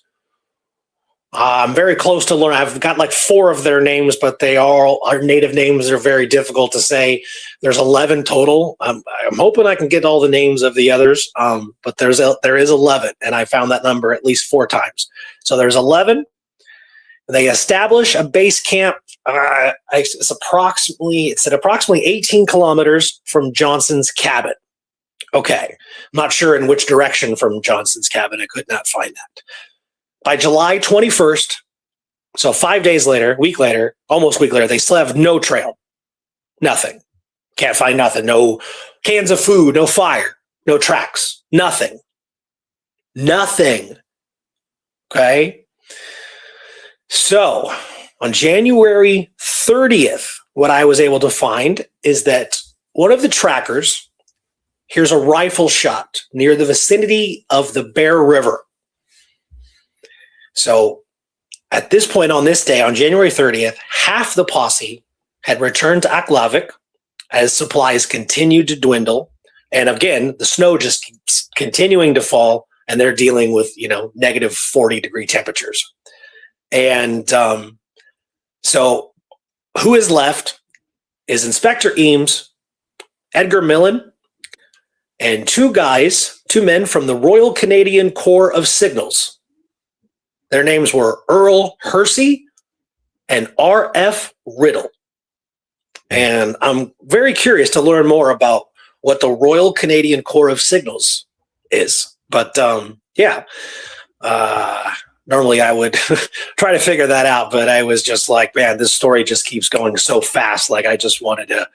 I'm very close to learn. I've got like 4 of their names, but they all are native names. They're very difficult to say. There's 11 total. I'm hoping I can get all the names of the others, but there is 11, and I found that number at least 4 times. So there's 11. They establish a base camp. It's at approximately 18 kilometers from Johnson's cabin. Okay, I'm not sure in which direction from Johnson's cabin. I could not find that. By July 21st, so 5 days later, almost a week later, they still have no trail. Nothing. Can't find nothing. No cans of food, no fire, no tracks, nothing. Nothing. Okay? So, on January 30th, what I was able to find is that one of the trackers hears a rifle shot near the vicinity of the Bear River. So at this point on this day, on January 30th, half the posse had returned to Aklavik as supplies continued to dwindle. And again, the snow just keeps continuing to fall, and they're dealing with, negative 40-degree temperatures. And so who is left is Inspector Eames, Edgar Millen, and 2 men from the Royal Canadian Corps of Signals. Their names were Earl Hersey and R.F. Riddle. And I'm very curious to learn more about what the Royal Canadian Corps of Signals is. But normally I would try to figure that out, but I was just like, man, this story just keeps going so fast. Like, I just wanted to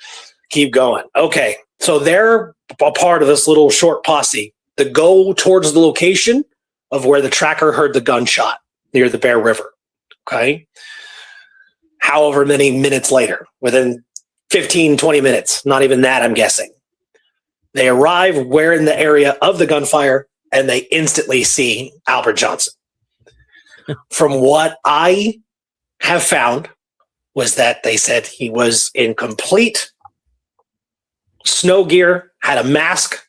keep going. Okay, so they're a part of this little short posse that go towards the location of where the tracker heard the gunshot near the Bear River. Okay. However many minutes later, within 15, 20 minutes, not even that, I'm guessing, they arrive where in the area of the gunfire, and they instantly see Albert Johnson. From what I have found was that they said he was in complete snow gear, had a mask.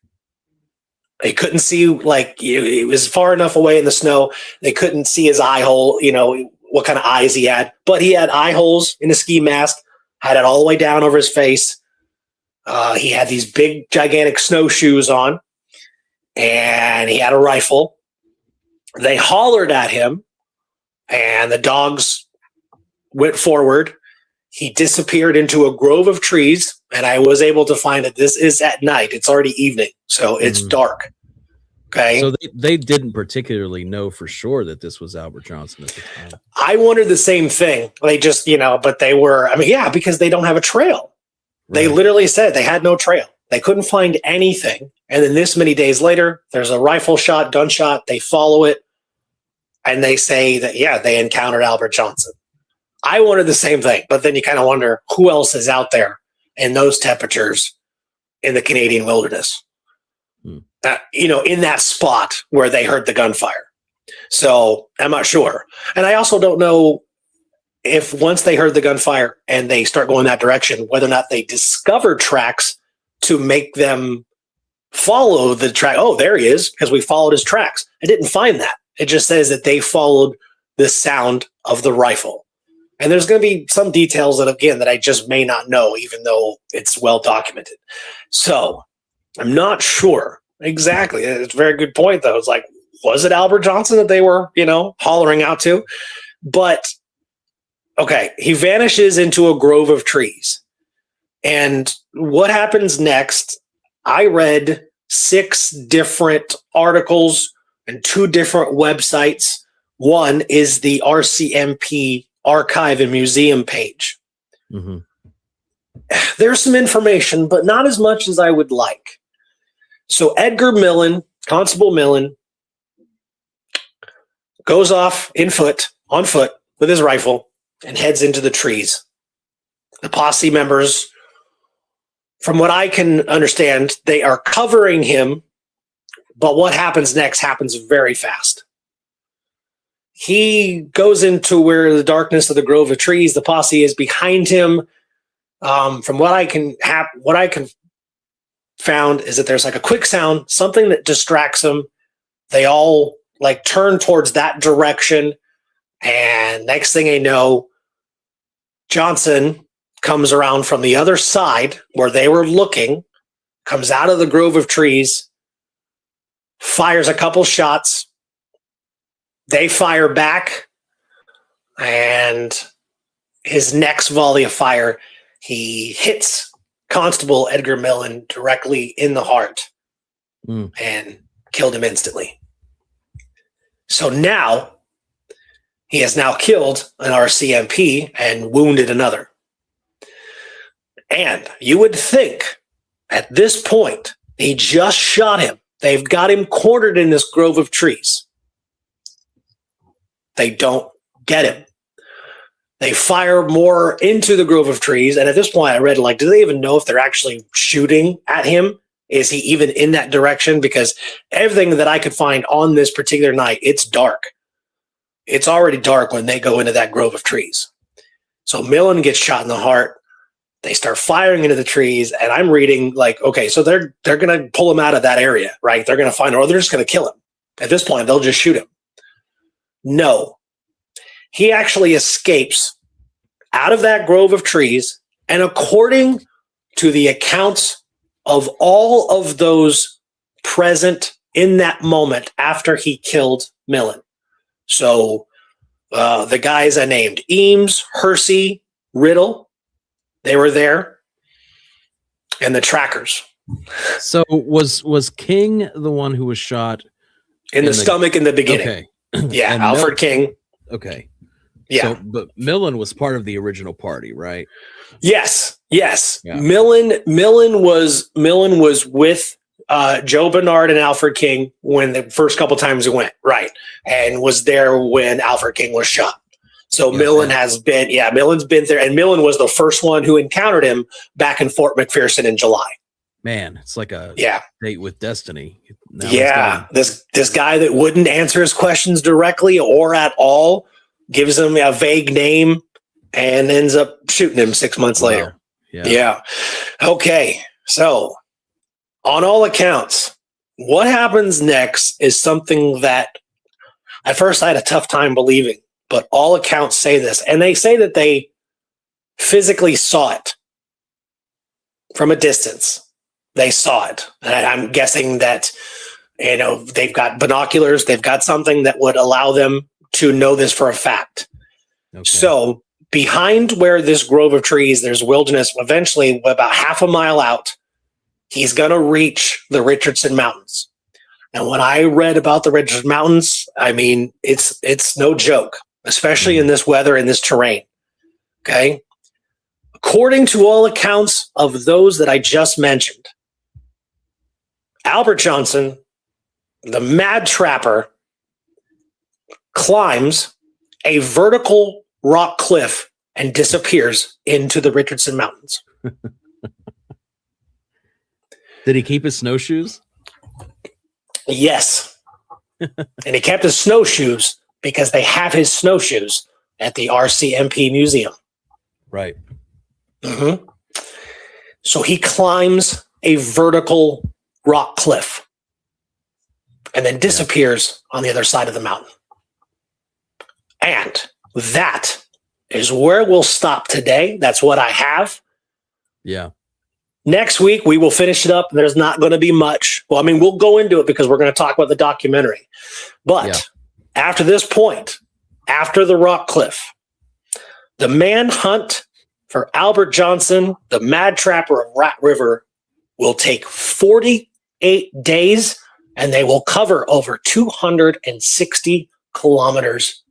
They couldn't see, it was far enough away in the snow. They couldn't see his eye hole, what kind of eyes he had. But he had eye holes in his ski mask, had it all the way down over his face. He had these big, gigantic snowshoes on, and he had a rifle. They hollered at him, and the dogs went forward. He disappeared into a grove of trees, and I was able to find that this is at night. It's already evening, so it's dark. Okay. So they didn't particularly know for sure that this was Albert Johnson at the time. I wondered the same thing. They just, but they were, because they don't have a trail. Right. They literally said they had no trail. They couldn't find anything. And then this many days later, there's a rifle shot, gunshot. They follow it, and they say that, they encountered Albert Johnson. I wondered the same thing, but then you kind of wonder who else is out there in those temperatures in the Canadian wilderness, in that spot where they heard the gunfire. So I'm not sure. And I also don't know if once they heard the gunfire and they start going that direction, whether or not they discovered tracks to make them follow the track. Oh, there he is, because we followed his tracks. I didn't find that. It just says that they followed the sound of the rifle. And there's going to be some details that, again, that I just may not know, even though it's well documented. So I'm not sure exactly. It's a very good point, though. It's like, was it Albert Johnson that they were, hollering out to? But, okay, he vanishes into a grove of trees. And what happens next? I read 6 different articles and 2 different websites. One is the RCMP Archive and Museum page. Mm-hmm. There's some information, but not as much as I would like. So Edgar Millen, Constable Millen, goes off on foot with his rifle and heads into the trees. The posse members, from what I can understand, they are covering him, but what happens next happens very fast. He goes into where the darkness of the grove of trees, the posse is behind him. From what I can found is that there's like a quick sound, something that distracts them. They all like turn towards that direction, and next thing they know, Johnson comes around from the other side where they were looking, comes out of the grove of trees, fires a couple shots. They fire back, and his next volley of fire, he hits Constable Edgar Millen directly in the heart and killed him instantly. So now he has now killed an RCMP and wounded another. And you would think at this point, he just shot him. They've got him cornered in this grove of trees. They don't get him. They fire more into the grove of trees. And at this point, I read, do they even know if they're actually shooting at him? Is he even in that direction? Because everything that I could find on this particular night, it's dark. It's already dark when they go into that grove of trees. So Millen gets shot in the heart. They start firing into the trees. And I'm reading okay, so they're going to pull him out of that area, right? They're going to find him, or they're just going to kill him. At this point, they'll just shoot him. No, he actually escapes out of that grove of trees. And according to the accounts of all of those present in that moment after he killed Millen, so the guys I named, Eames, Hersey, Riddle, they were there, and the trackers. So was King the one who was shot in the stomach in the beginning? Okay. Yeah, and Alfred King. Okay. Yeah. So, but Millen was part of the original party, right? Yes. Yeah. Millen was with Joe Bernard and Alfred King when the first couple times it went, right, and was there when Alfred King was shot. So Millen has been, Millen's been there, and Millen was the first one who encountered him back in Fort McPherson in July. Man, it's like a date with destiny. This guy that wouldn't answer his questions directly or at all, gives him a vague name and ends up shooting him 6 months later. Yeah. Okay. So on all accounts, what happens next is something that at first I had a tough time believing, but all accounts say this, and they say that they physically saw it from a distance. They saw it. And I'm guessing that, they've got binoculars. They've got something that would allow them to know this for a fact. Okay. So behind where this grove of trees, there's wilderness. Eventually, about half a mile out, he's going to reach the Richardson Mountains. And when I read about the Richardson Mountains, I mean, it's no joke, especially in this weather, in this terrain. Okay. According to all accounts of those that I just mentioned, Albert Johnson, the mad trapper, climbs a vertical rock cliff and disappears into the Richardson Mountains. Did he keep his snowshoes? Yes. And he kept his snowshoes because they have his snowshoes at the RCMP Museum. Right. Mm-hmm. So he climbs a vertical rock cliff and then disappears on the other side of the mountain. And that is where we'll stop today. That's what I have. Yeah. Next week, we will finish it up. There's not going to be much. Well, I mean, we'll go into it because we're going to talk about the documentary. But after this point, after the rock cliff, the manhunt for Albert Johnson, the Mad Trapper of Rat River, will take 48 days, and they will cover over 260 kilometers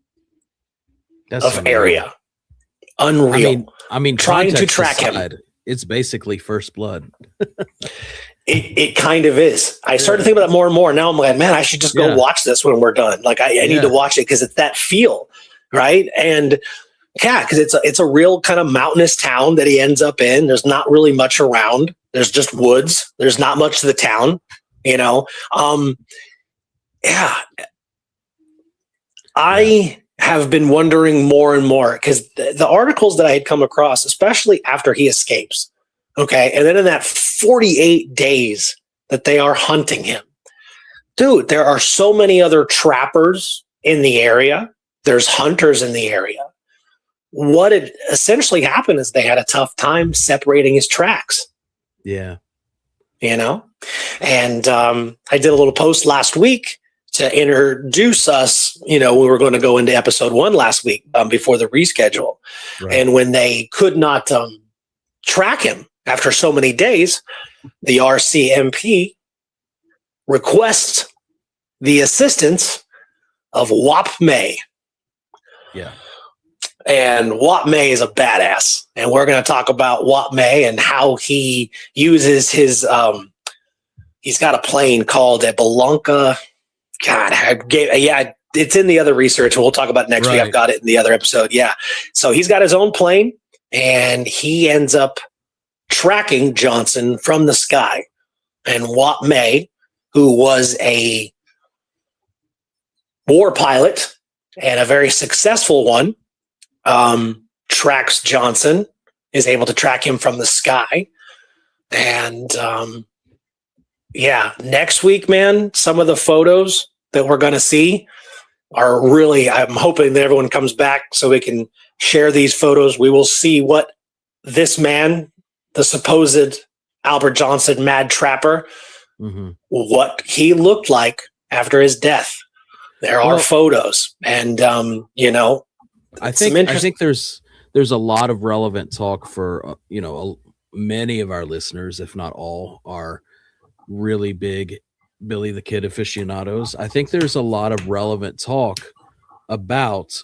of area. Unreal. I mean, trying to track him. It's basically First Blood. It kind of is. I started thinking about it more and more. Now I'm like, man, I should just go watch this when we're done. Like I need to watch it because it's that feel, right? And because it's a real kind of mountainous town that he ends up in. There's not really much around. There's just woods. There's not much to the town, I have been wondering more and more because the articles that I had come across, especially after he escapes, and then in that 48 days that they are hunting him, dude, there are so many other trappers in the area. There's hunters in the area. What had essentially happened is they had a tough time separating his tracks. Yeah. And I did a little post last week to introduce us. We were going to go into episode 1 last week before the reschedule. Right. And when they could not track him after so many days, the RCMP requests the assistance of Wap May. Yeah. And Wap May is a badass. And we're going to talk about Wap May and how he uses his, he's got a plane called a Belanca. God, it's in the other research. We'll talk about it next week. I've got it in the other episode. Yeah. So he's got his own plane and he ends up tracking Johnson from the sky. And Wap May, who was a war pilot and a very successful one, tracks Johnson, is able to track him from the sky. And next week, man, some of the photos that we're going to see are really, I'm hoping that everyone comes back so we can share these photos. We will see what this man, the supposed Albert Johnson Mad Trapper, what he looked like after his death. There are photos, and I think there's a lot of relevant talk for many of our listeners, if not all, are really big Billy the Kid aficionados. I think there's a lot of relevant talk about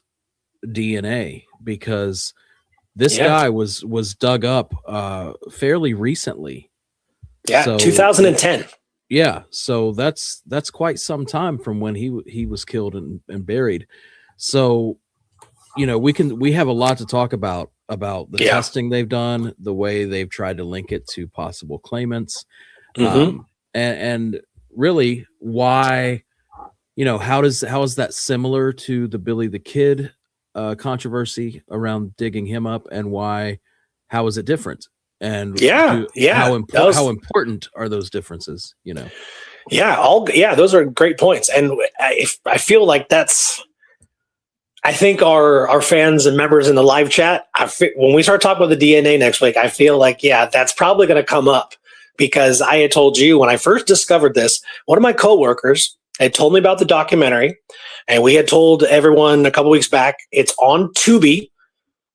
DNA because this guy was dug up fairly recently. Yeah, so, 2010. Yeah, so that's quite some time from when he was killed and buried. So, we have a lot to talk about the testing they've done, the way they've tried to link it to possible claimants, and really why, how is that similar to the Billy the Kid controversy around digging him up, and how is it different? And how important are those differences? Those are great points, and I feel like I think our fans and members in the live chat, when we start talking about the DNA next week, I feel like that's probably going to come up because I had told you when I first discovered this, one of my coworkers had told me about the documentary, and we had told everyone a couple weeks back it's on Tubi,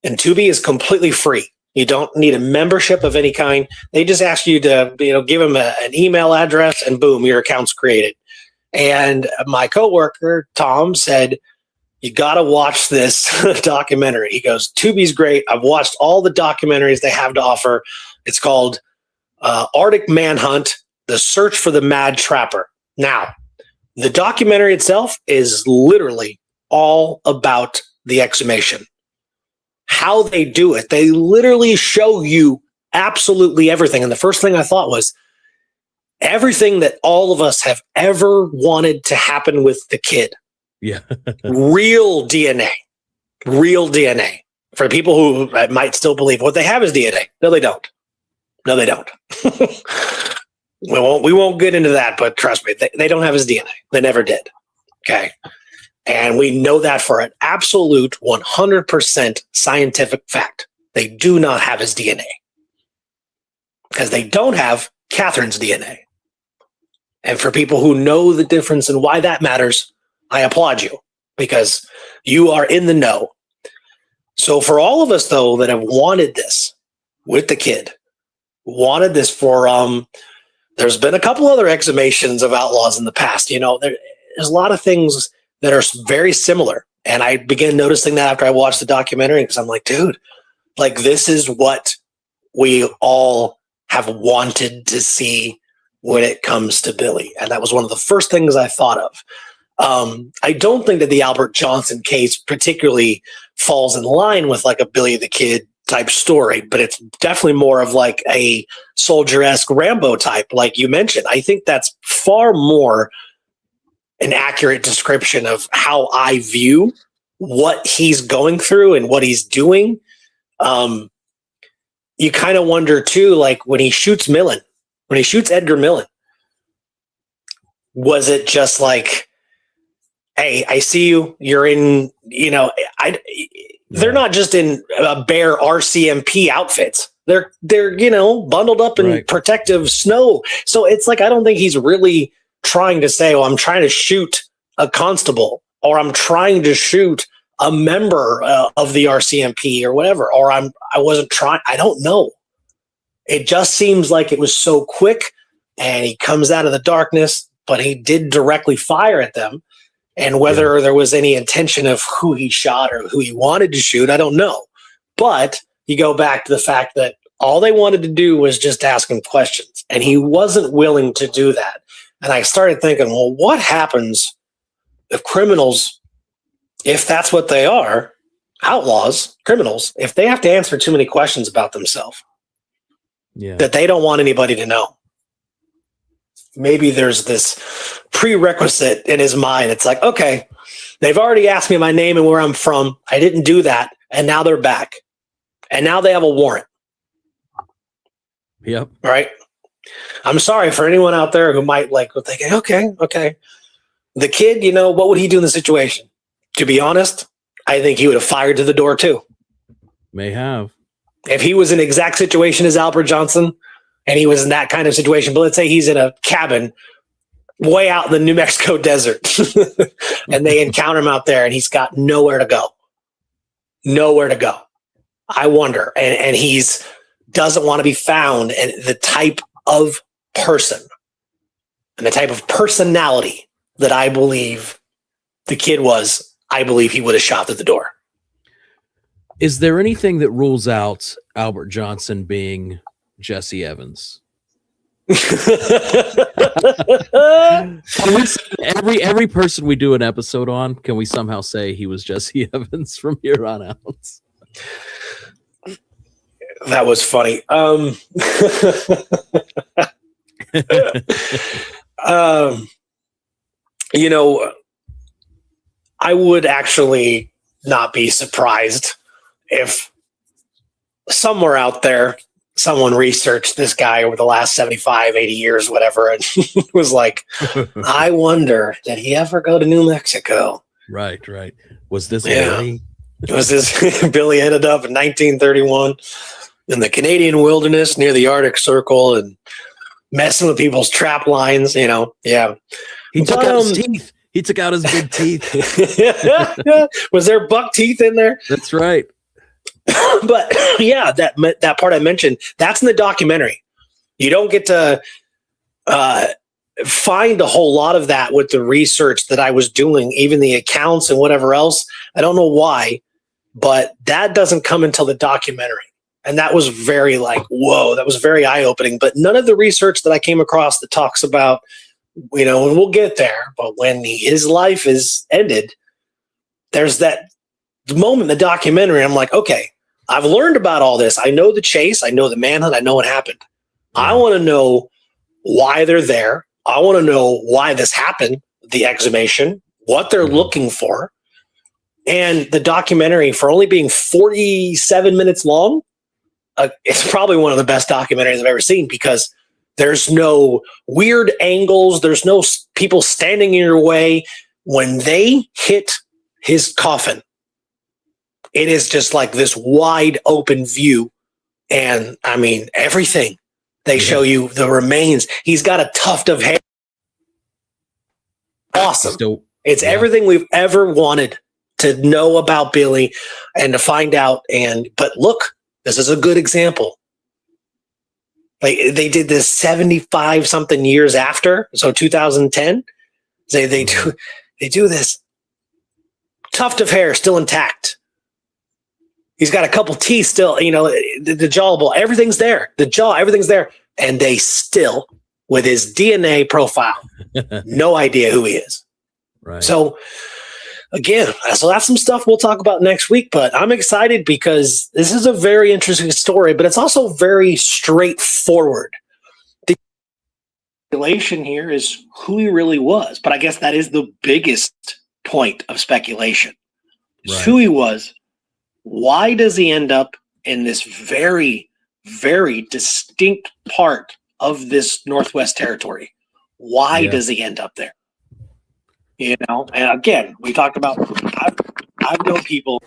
and Tubi is completely free. You don't need a membership of any kind. They just ask you to, give them an email address and boom, your account's created. And my coworker, Tom, said, you got to watch this documentary. He goes, Tubi's great. I've watched all the documentaries they have to offer. It's called Arctic Manhunt, The Search for the Mad Trapper. Now, the documentary itself is literally all about the exhumation. How they do it. They literally show you absolutely everything. And the first thing I thought was everything that all of us have ever wanted to happen with the kid. Yeah. Real DNA. For people who might still believe what they have is DNA. No, they don't. We won't get into that, but trust me, they don't have his DNA. They never did. Okay. And we know that for an absolute 100% scientific fact. They do not have his DNA. Because they don't have Catherine's DNA. And for people who know the difference and why that matters, I applaud you because you are in the know. So for all of us, though, that have wanted this with the kid, wanted this for, there's been a couple other exhumations of outlaws in the past. You know, there's a lot of things that are very similar. And I began noticing that after I watched the documentary because I'm like, dude, like this is what we all have wanted to see when it comes to Billy. And that was one of the first things I thought of. I don't think that the Albert Johnson case particularly falls in line with like a Billy the Kid type story, but it's definitely more of like a soldier-esque Rambo type, like you mentioned. I think that's far more an accurate description of how I view what he's going through and what he's doing. You kind of wonder too, like when he shoots Edgar Millen, was it just like, hey, I see you, you're in, you know, they're not just in bare RCMP outfits. They're, you know, bundled up in protective snow. So it's like, I don't think he's really trying to say, well, I'm trying to shoot a constable or I'm trying to shoot a member of the RCMP or whatever, or I wasn't trying. I don't know. It just seems like it was so quick and he comes out of the darkness, but he did directly fire at them. And whether there was any intention of who he shot or who he wanted to shoot, I don't know. But you go back to the fact that all they wanted to do was just ask him questions. And he wasn't willing to do that. And I started thinking, well, what happens if criminals, if that's what they are, outlaws, criminals, if they have to answer too many questions about themselves that they don't want anybody to know? Maybe there's this prerequisite in his mind. It's like, okay, they've already asked me my name and where I'm from. I didn't do that. And now they're back. And now they have a warrant. Yep. Right? I'm sorry for anyone out there who might like thinking, okay. The kid, you know, what would he do in the situation? To be honest, I think he would have fired to the door too. May have. If he was in the exact situation as Albert Johnson and he was in that kind of situation, but let's say he's in a cabin way out in the New Mexico desert and they encounter him out there and he's got nowhere to go. Nowhere to go. I wonder. And he's doesn't want to be found, and the type of person and the type of personality that I believe the kid was, I believe he would have shot through the door. Is there anything that rules out Albert Johnson being Jesse Evans? every person we do an episode on, can we somehow say he was Jesse Evans from here on out? That was funny. You know, I would actually not be surprised if somewhere out there someone researched this guy over the last 75, 80 years, whatever, and was like, I wonder, did he ever go to New Mexico? Right. Was this Billy? Was this Billy ended up in 1931 in the Canadian wilderness near the Arctic Circle and messing with people's trap lines, you know? Yeah. He took out his teeth. He took out his big teeth. Was there buck teeth in there? That's right. But yeah, that part I mentioned, that's in the documentary. You don't get to find a whole lot of that with the research that I was doing, even the accounts and whatever else. I don't know why, but that doesn't come until the documentary. And that was very like, whoa, that was very eye-opening. But none of the research that I came across that talks about, you know, and we'll get there, but when his life is ended, there's that moment in the documentary. I'm like, okay, I've learned about all this. I know the chase. I know the manhunt. I know what happened. I want to know why they're there. I want to know why this happened, the exhumation, what they're looking for. And the documentary, for only being 47 minutes long, it's probably one of the best documentaries I've ever seen, because There's no weird angles. There's no people standing in your way. When they hit his coffin, it is just like this wide open view. And I mean, everything. They show you the remains. He's got a tuft of hair. Awesome. It's everything we've ever wanted to know about Billy and to find out. But look, this is a good example. Like they did this 75 something years after. So 2010, they do this tuft of hair still intact. He's got a couple teeth still, the jaw bone, everything's there. The jaw, everything's there. And they still, with his DNA profile, no idea who he is. Right. So, again, that's some stuff we'll talk about next week. But I'm excited because this is a very interesting story, but it's also very straightforward. The speculation here is who he really was. But I guess that is the biggest point of speculation. Is who he was. Why does he end up in this very, very distinct part of this Northwest Territory? Why does he end up there? And again, we talked about, I've known people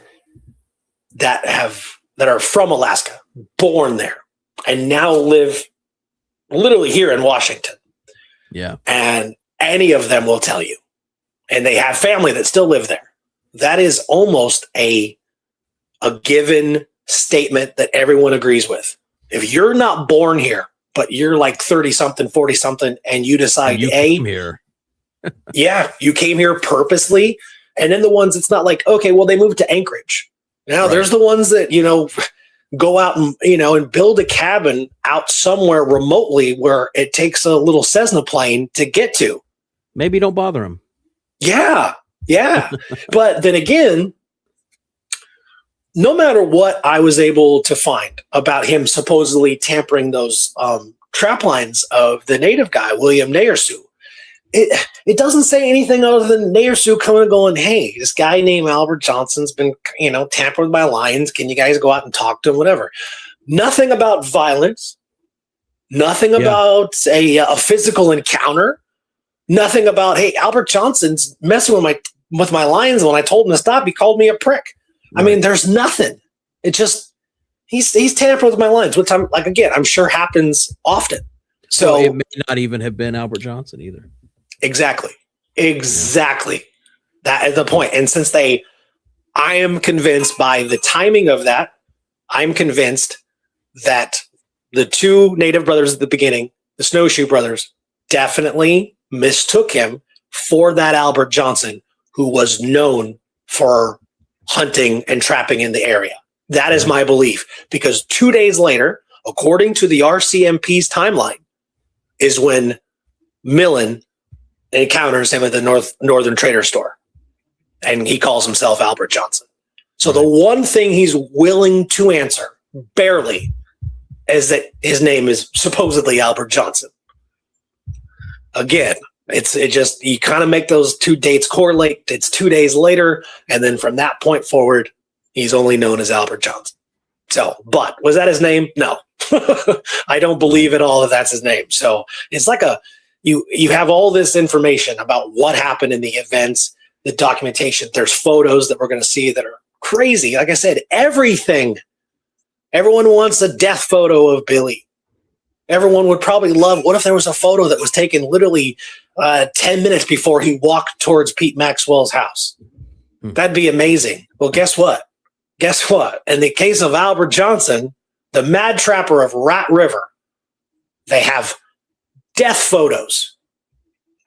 that are from Alaska, born there, and now live literally here in Washington. Yeah. And any of them will tell you, and they have family that still live there. That is almost a given statement that everyone agrees with. If you're not born here, but you're like 30 something, 40 something, and you decide, you came here. You came here purposely. And then the ones, it's not like, okay, well, they moved to Anchorage. Now there's the ones that, go out and, and build a cabin out somewhere remotely where it takes a little Cessna plane to get to. Maybe don't bother them. Yeah. But then again, no matter what I was able to find about him supposedly tampering those trap lines of the native guy, William Nairsu, it doesn't say anything other than Nairsu coming and going, hey, this guy named Albert Johnson's been, tampering with my lines. Can you guys go out and talk to him? Whatever. Nothing about violence. Nothing about a physical encounter. Nothing about, hey, Albert Johnson's messing with my lines. When I told him to stop, he called me a prick. Right. I mean, there's nothing. It just he's tampered with my lines, which I'm sure happens often. So it may not even have been Albert Johnson either. Exactly. That is the point. And since I am convinced by the timing of that, I'm convinced that the two native brothers at the beginning, the Snowshoe brothers, definitely mistook him for that Albert Johnson, who was known for hunting and trapping in the area. That is my belief, because 2 days later, according to the RCMP's timeline, is when Millen encounters him at the Northern Trader Store, and he calls himself Albert Johnson. So the one thing he's willing to answer, barely, is that his name is supposedly Albert Johnson. Again, you kind of make those two dates correlate. It's 2 days later, and then from that point forward, he's only known as Albert Johnson. So, but was that his name? No. I don't believe at all that that's his name. So it's like you have all this information about what happened in the events, the documentation. There's photos that we're going to see that are crazy. Like I said, everything. Everyone wants a death photo of Billy. Everyone would probably love, what if there was a photo that was taken literally 10 minutes before he walked towards Pete Maxwell's house? That'd be amazing. Well, guess what? In the case of Albert Johnson, the Mad Trapper of Rat River, they have death photos.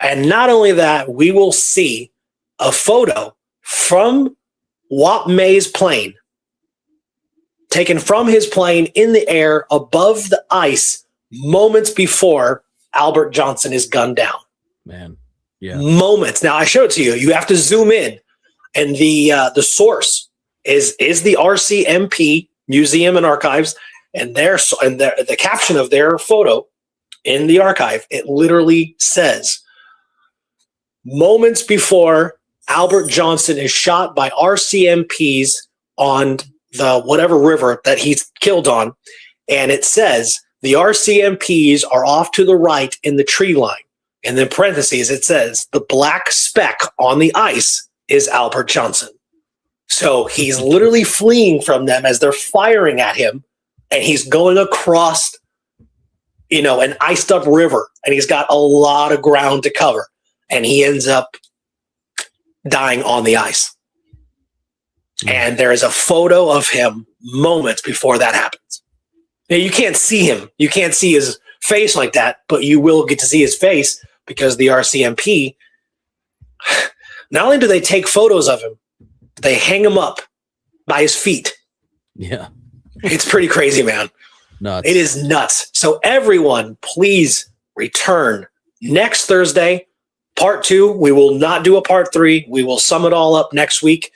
And not only that, we will see a photo from Wap May's plane, taken from his plane in the air above the ice moments before Albert Johnson is gunned down. Man, yeah. Moments. Now, I showed it to you. You have to zoom in. And the source is the RCMP Museum and Archives, and the caption of their photo in the archive, it literally says, moments before Albert Johnson is shot by RCMPs on the whatever river that he's killed on, and it says The RCMPs are off to the right in the tree line. And then parentheses, it says the black speck on the ice is Albert Johnson. So he's literally fleeing from them as they're firing at him, and he's going across, an iced up river, and he's got a lot of ground to cover, and he ends up dying on the ice. And there is a photo of him moments before that happens. Now, you can't see him. You can't see his face like that, but you will get to see his face because the RCMP, not only do they take photos of him, they hang him up by his feet. Yeah. It's pretty crazy, man. Nuts. It is nuts. So everyone, please return next Thursday, part 2. We will not do a part 3. We will sum it all up next week.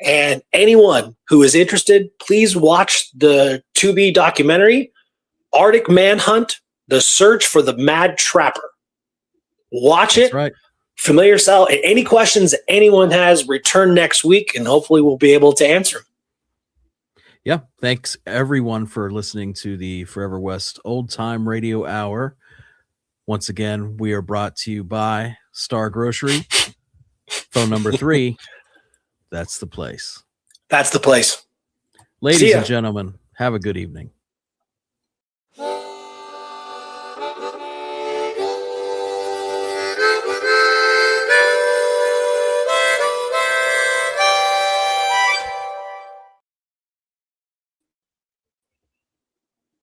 And anyone who is interested, please watch the Tubi documentary, Arctic Manhunt, The Search for the Mad Trapper. Watch it. That's right. Familiar yourself. Any questions that anyone has, return next week, and hopefully we'll be able to answer them. Yeah. Thanks, everyone, for listening to the Forever West Old Time Radio Hour. Once again, we are brought to you by Star Grocery. Phone number 3. That's the place. That's the place. Ladies and gentlemen, have a good evening.